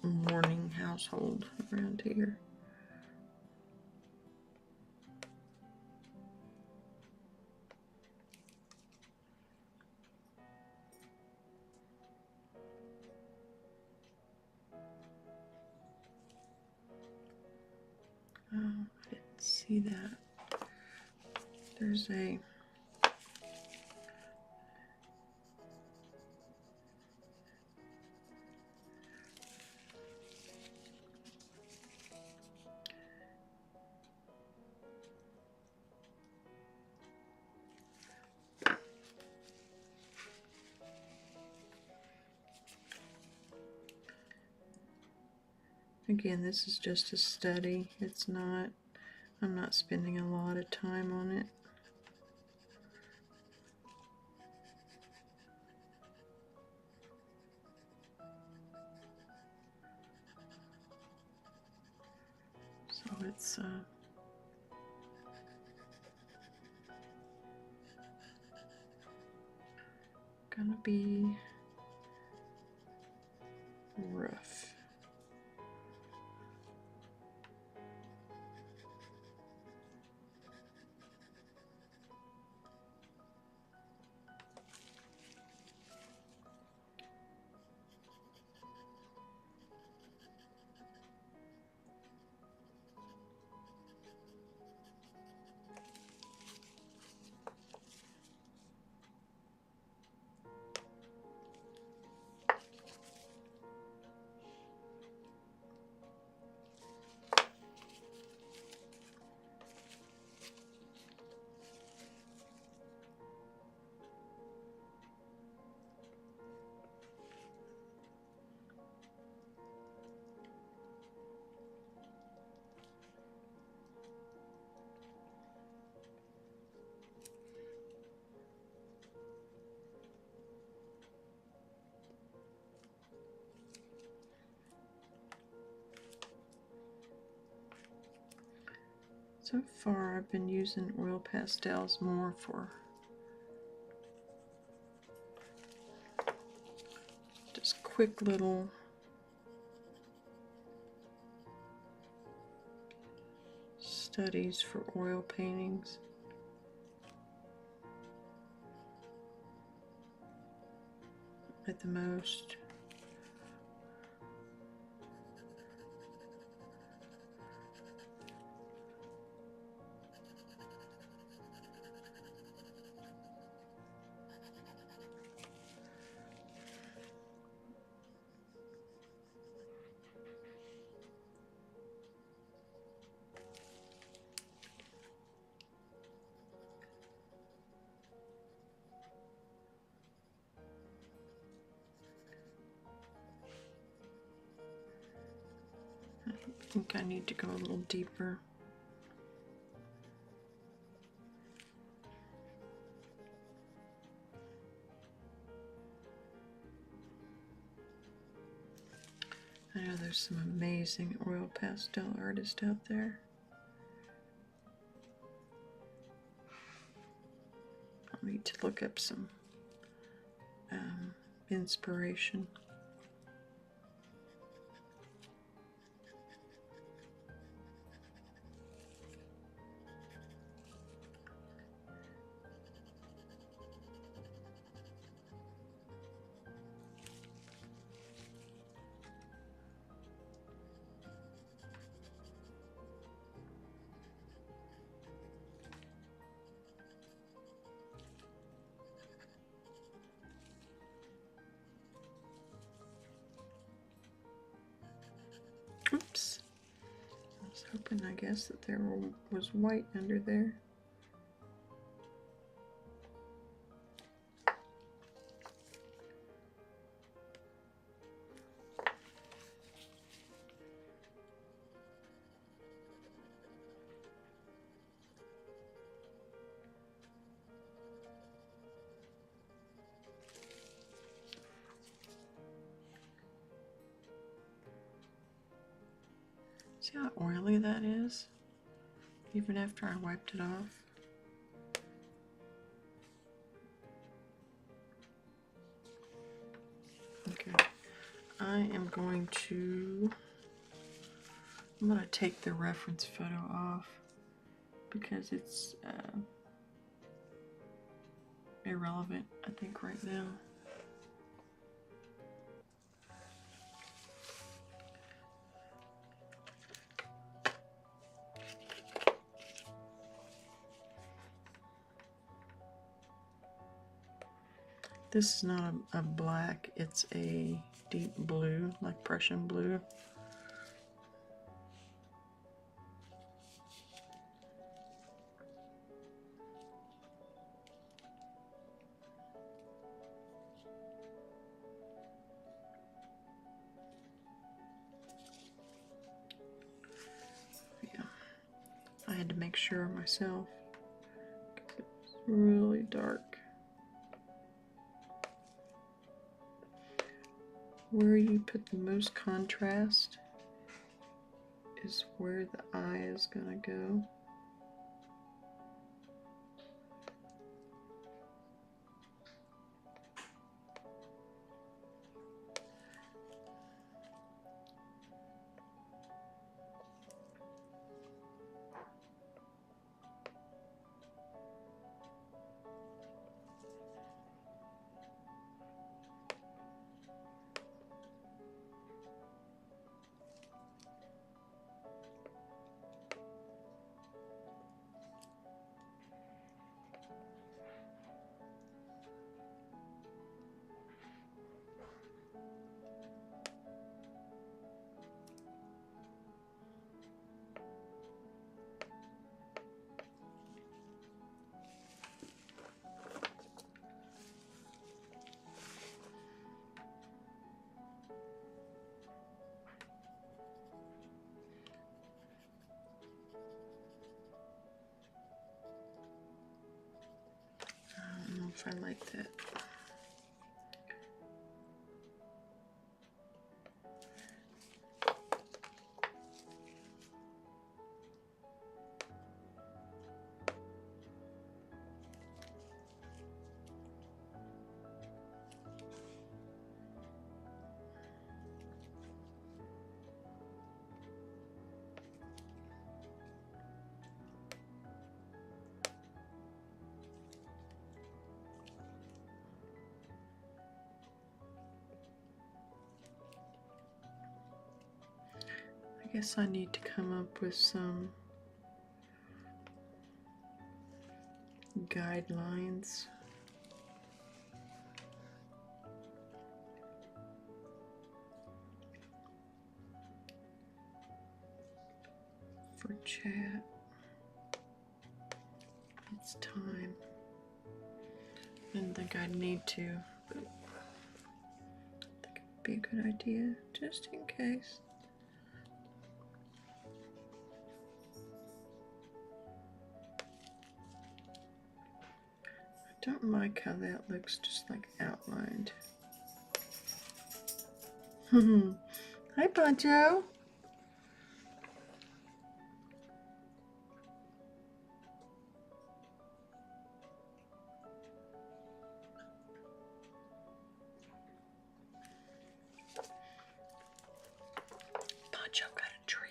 morning household around here. Oh, I didn't see that. There's a Again, this is just a study. It's not, I'm not spending a lot of time on it. So it's gonna be rough. So far, I've been using oil pastels more for just quick little studies for oil paintings. At the most. I think I need to go a little deeper. I know there's some amazing oil pastel artists out there. I'll need to look up some inspiration. Oops. I was hoping, I guess, that there was white under there. See how oily that is? Even after I wiped it off. Okay, I am going to, I'm going to take the reference photo off because it's irrelevant, I think, right now. This is not a black, it's a deep blue, like Prussian blue. I had to make sure myself because it's really dark. Where you put the most contrast is where the eye is going to go. I don't know if I like that. I guess I need to come up with some guidelines. For chat. It's time. Didn't think I'd need to, but I think it'd be a good idea just in case. I don't like how that looks just like outlined. Hi, Poncho. Poncho got a treat.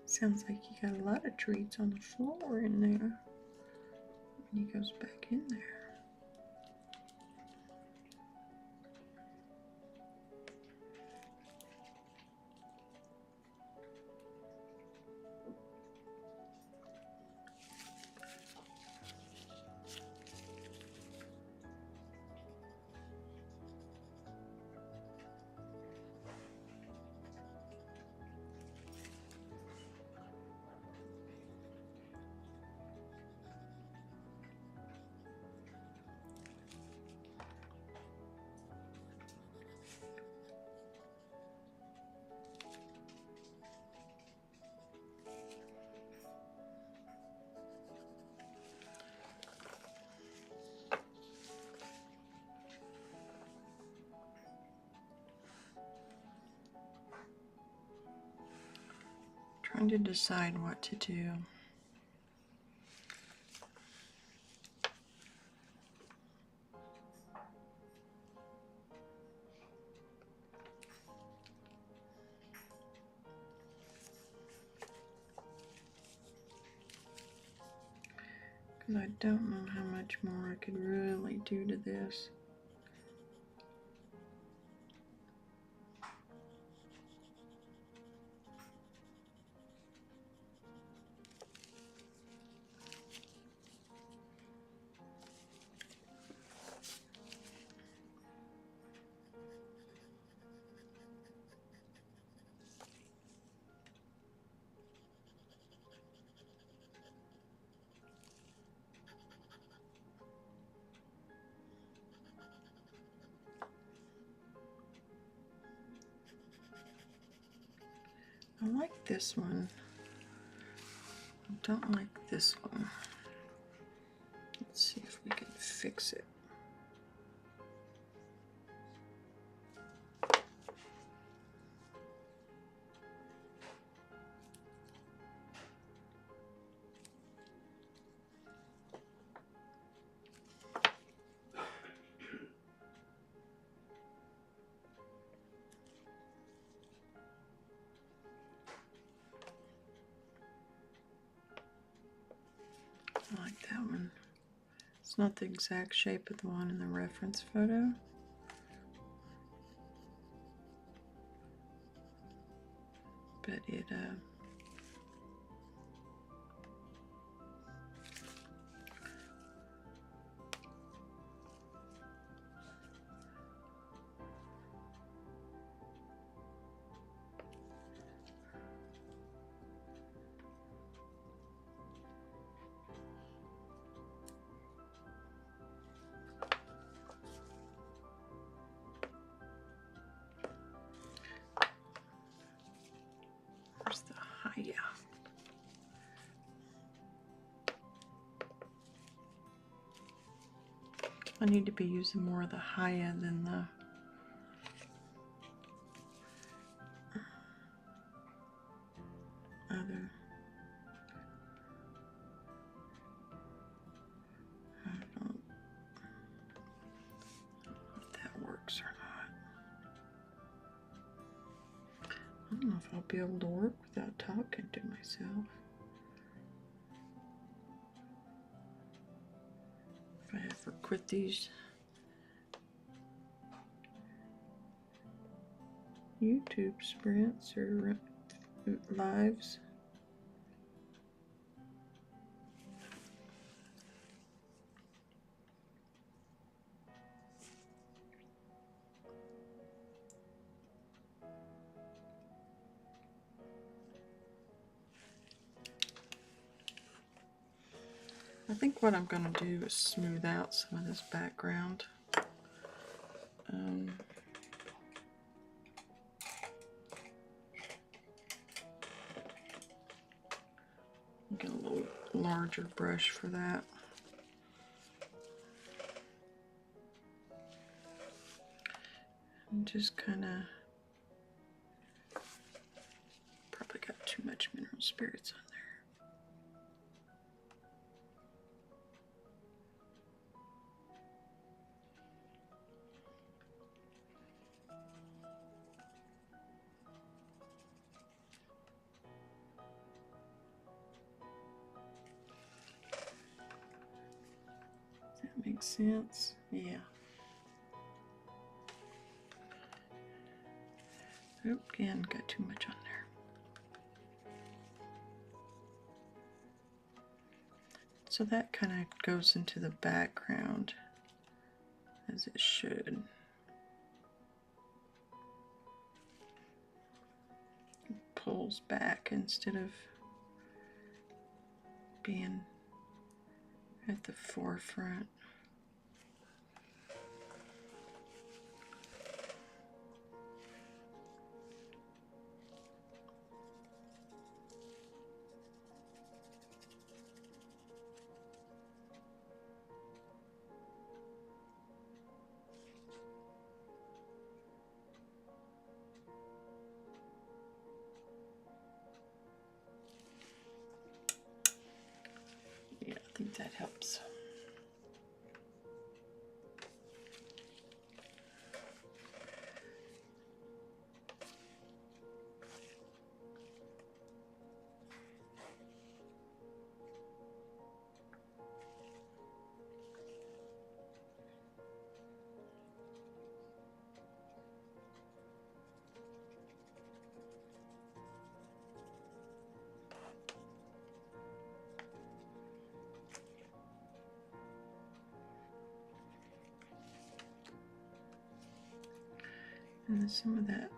Sounds like he got a lot of treats on the floor in there. When he goes back in there. Trying to decide what to do. Because I don't know how much more I could really do to this. I like this one. I don't like this one. Let's see if we can fix it. I like that one. It's not the exact shape of the one in the reference photo. But it, where's the Haya? I need to be using more of the Haya than the other. I don't know if that works or not. I don't know if I'll be able to work without talking to myself. If I ever quit these YouTube sprints or lives. I think what I'm going to do is smooth out some of this background. Get a little larger brush for that. And just kind of, probably got too much mineral spirits on there. That makes sense. Yeah. Oop, again, got too much on there. So that kind of goes into the background as it should. It pulls back instead of being at the forefront. Yeah, I think that helps. And then some of that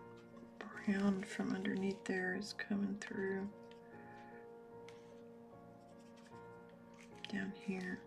brown from underneath there is coming through down here.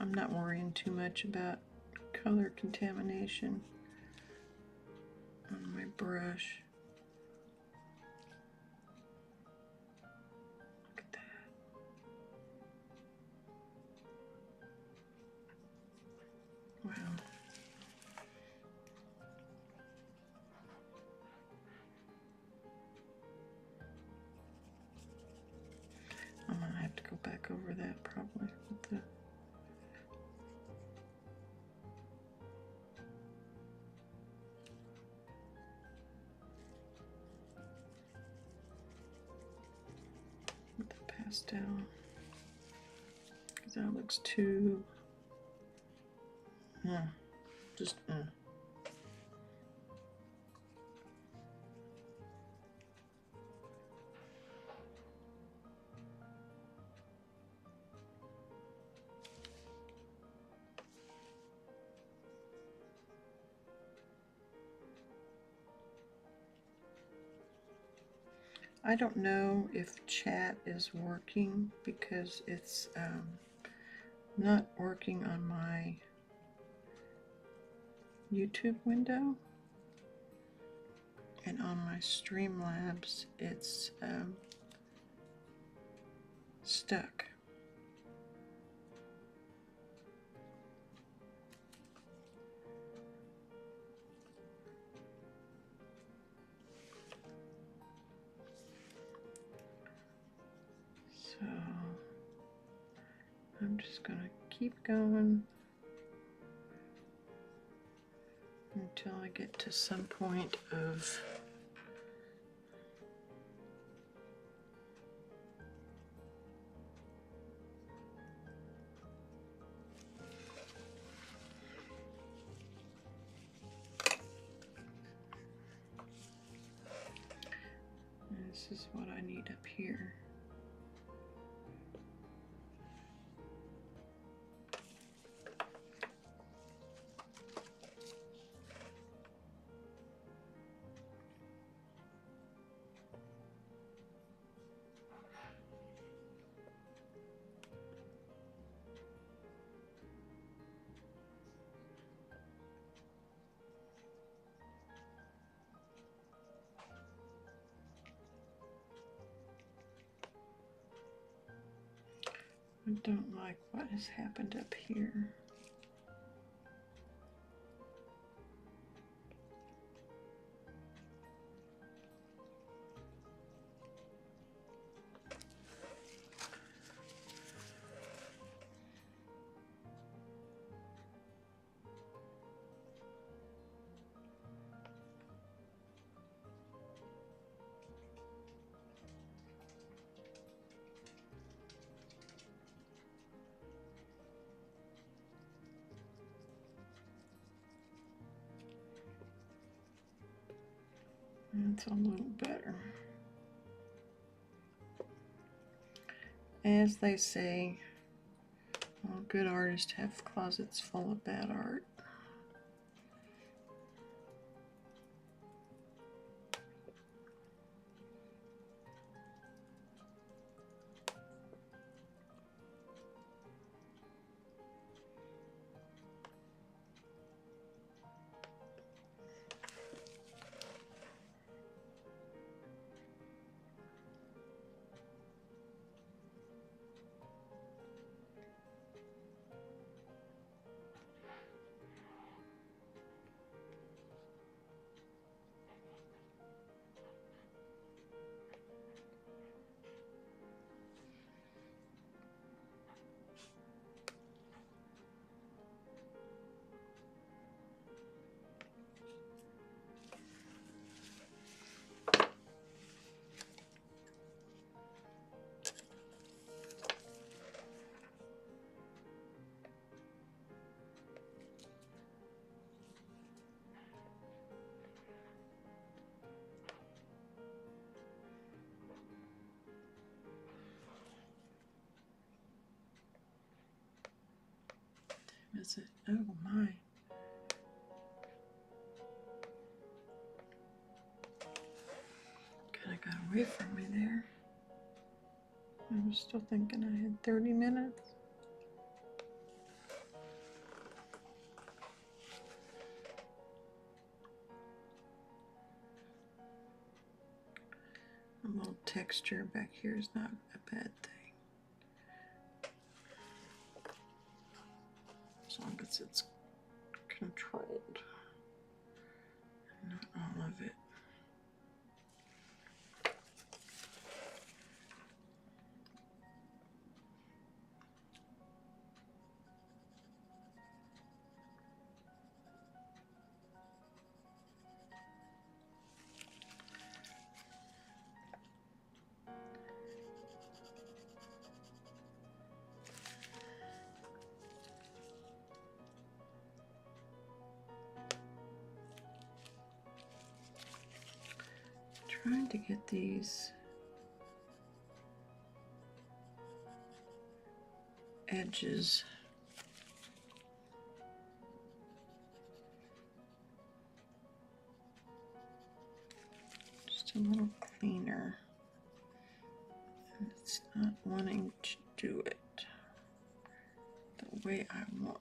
I'm not worrying too much about color contamination on my brush. Look at that. Wow. I'm gonna have to go back over that probably with the pastel, because that looks too just I don't know if chat is working because it's not working on my YouTube window, and on my Streamlabs it's stuck. So I'm just going to keep going until I get to some point of this is what I need up here. I don't like what has happened up here. That's a little better. As they say, all good artists have closets full of bad art. Is it? Oh my. Kind of got away from me there. I was still thinking I had 30 minutes. A little texture back here is not a bad thing, as long as it's controlled, not all of it. Trying to get these edges just a little cleaner. And it's not wanting to do it the way I want.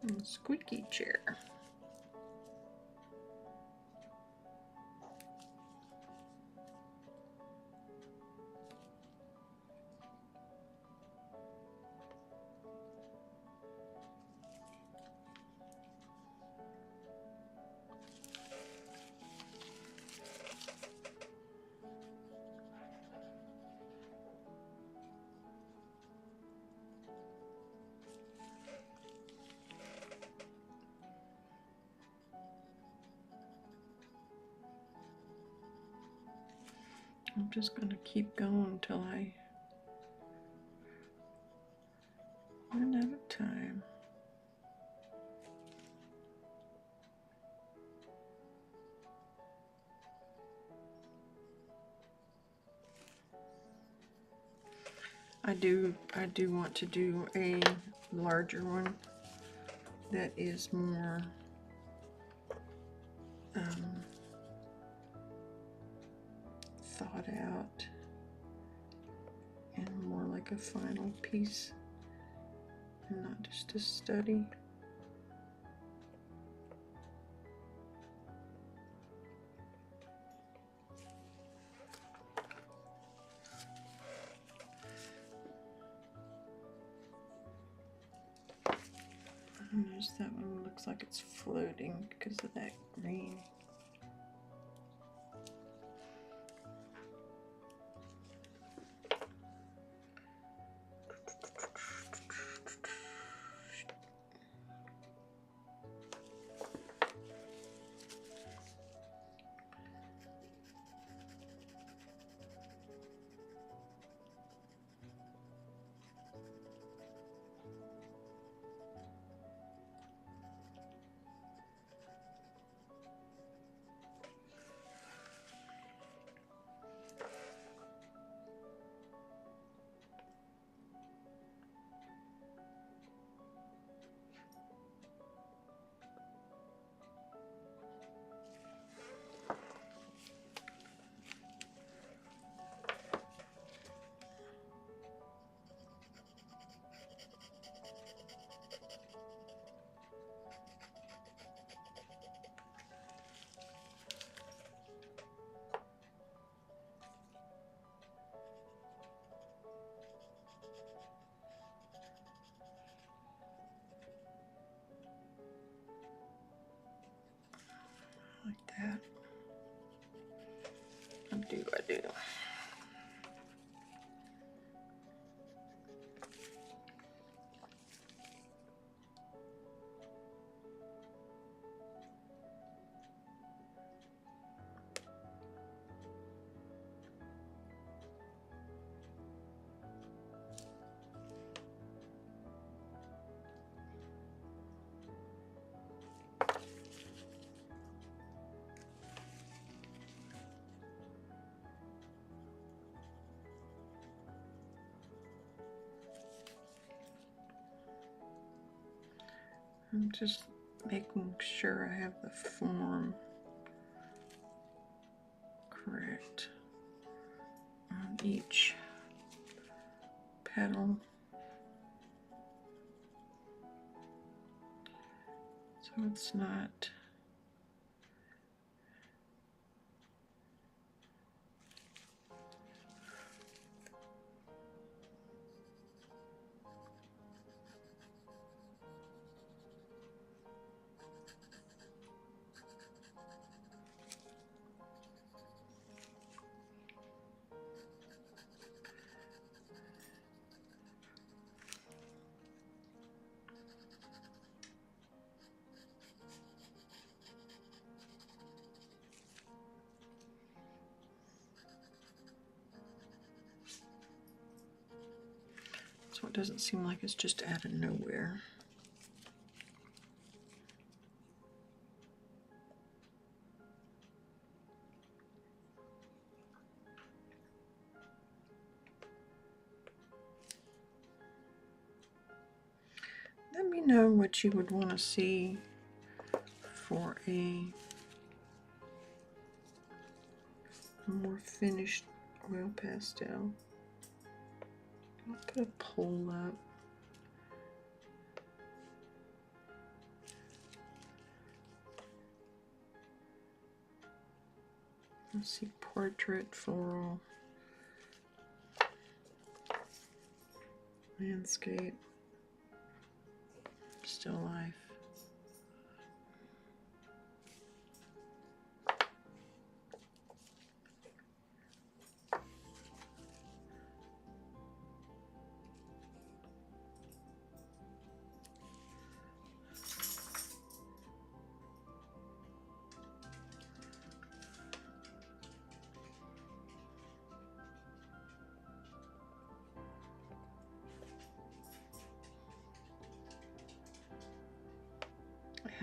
And squeaky chair. I'm just going to keep going until I run out of time. I do want to do a larger one that is more thought out and more like a final piece and not just a study. Notice that one looks like it's floating because of that green. I do? I'm just making sure I have the form correct on each petal. So it's not so it doesn't seem like it's just out of nowhere. Let me know what you would want to see for a more finished oil pastel. I'll put a poll up. Let's see, portrait, floral, landscape, still life.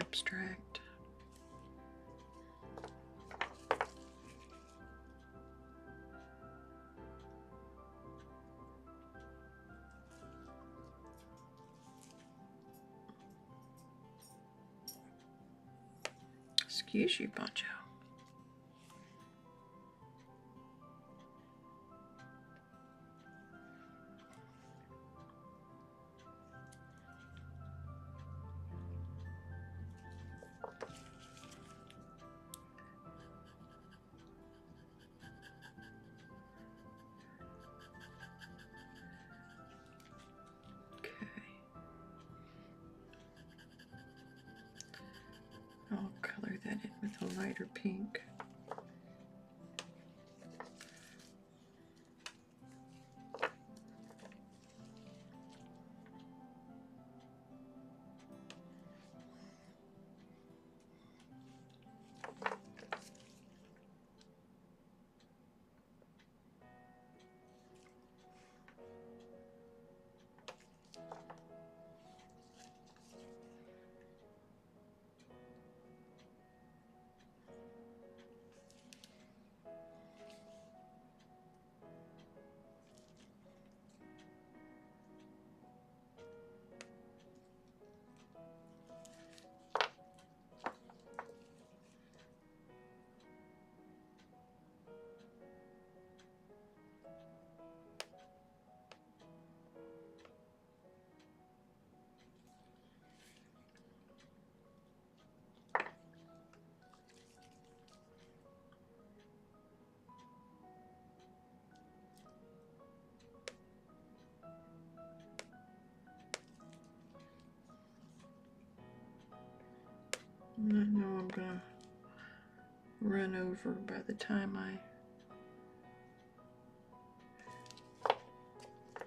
Abstract. Excuse you, Poncho. I'll color that in with a lighter pink. I know I'm gonna run over by the time I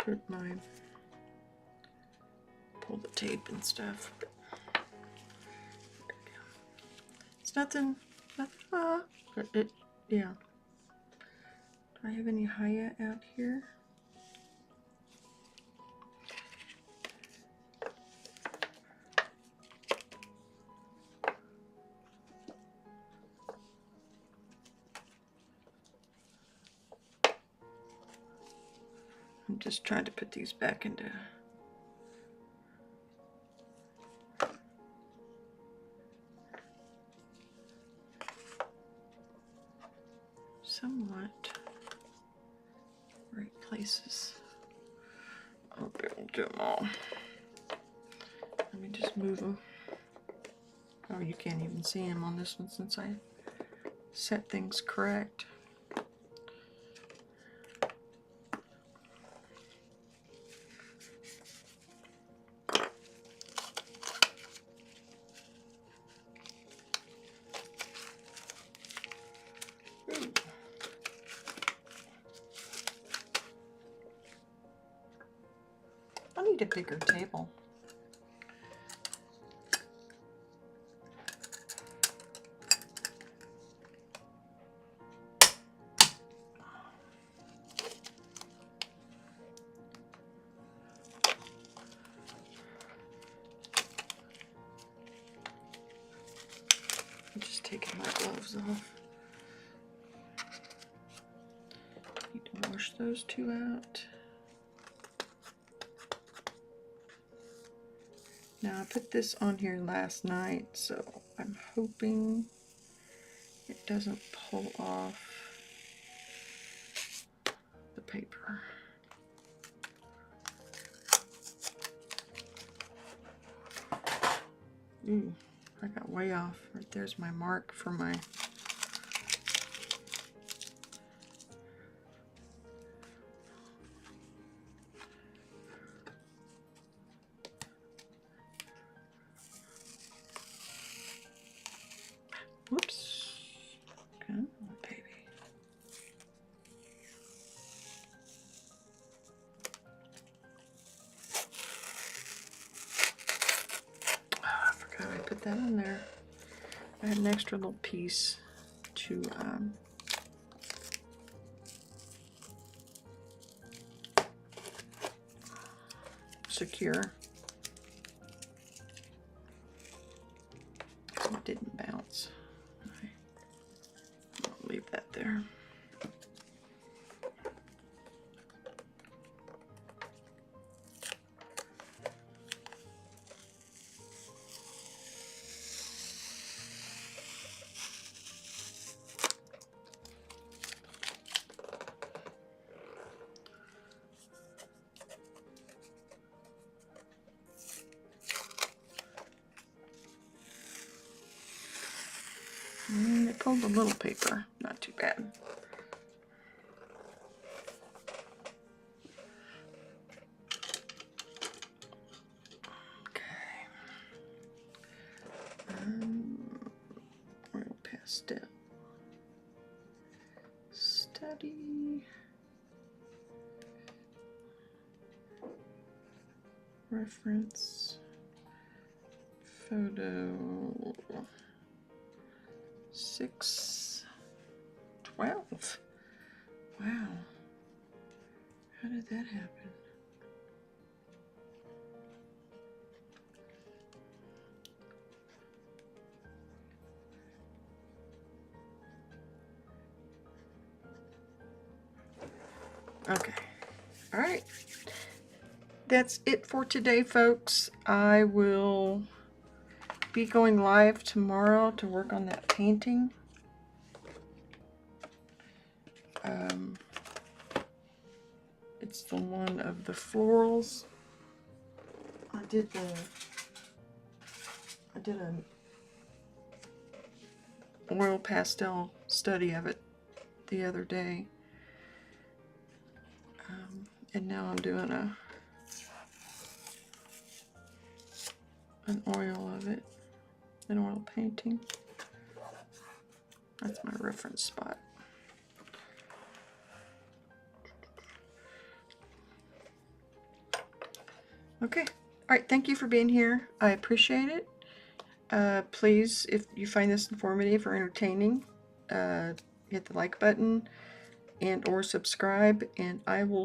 put my, pull the tape and stuff. But it's nothing, but it, yeah. Do I have any Haya out here? I'm just trying to put these back into somewhat right places. I'll be able to do them all. Let me just move them. Oh, you can't even see them on this one since I set things correct. I need a bigger table. I'm just taking my gloves off. Need to wash those two out. Now I put this on here last night, so I'm hoping it doesn't pull off the paper. Ooh, I got way off. Right there's my mark for my whoops. Come on, baby. Oh, I forgot I put that on there. I had an extra little piece to secure. It didn't bounce. I'll leave that there. It pulled a little paper, not too bad. Okay. Oil pastel. Study. Reference. Photo. 6/12. Wow. How did that happen? Okay. All right. That's it for today, folks. I will be going live tomorrow to work on that painting. It's the one of the florals. I did an oil pastel study of it the other day, and now I'm doing an oil of it, an oil painting. That's my reference spot. Okay. All right. Thank you for being here. I appreciate it. Please, if you find this informative or entertaining, hit the like button and or subscribe, and I will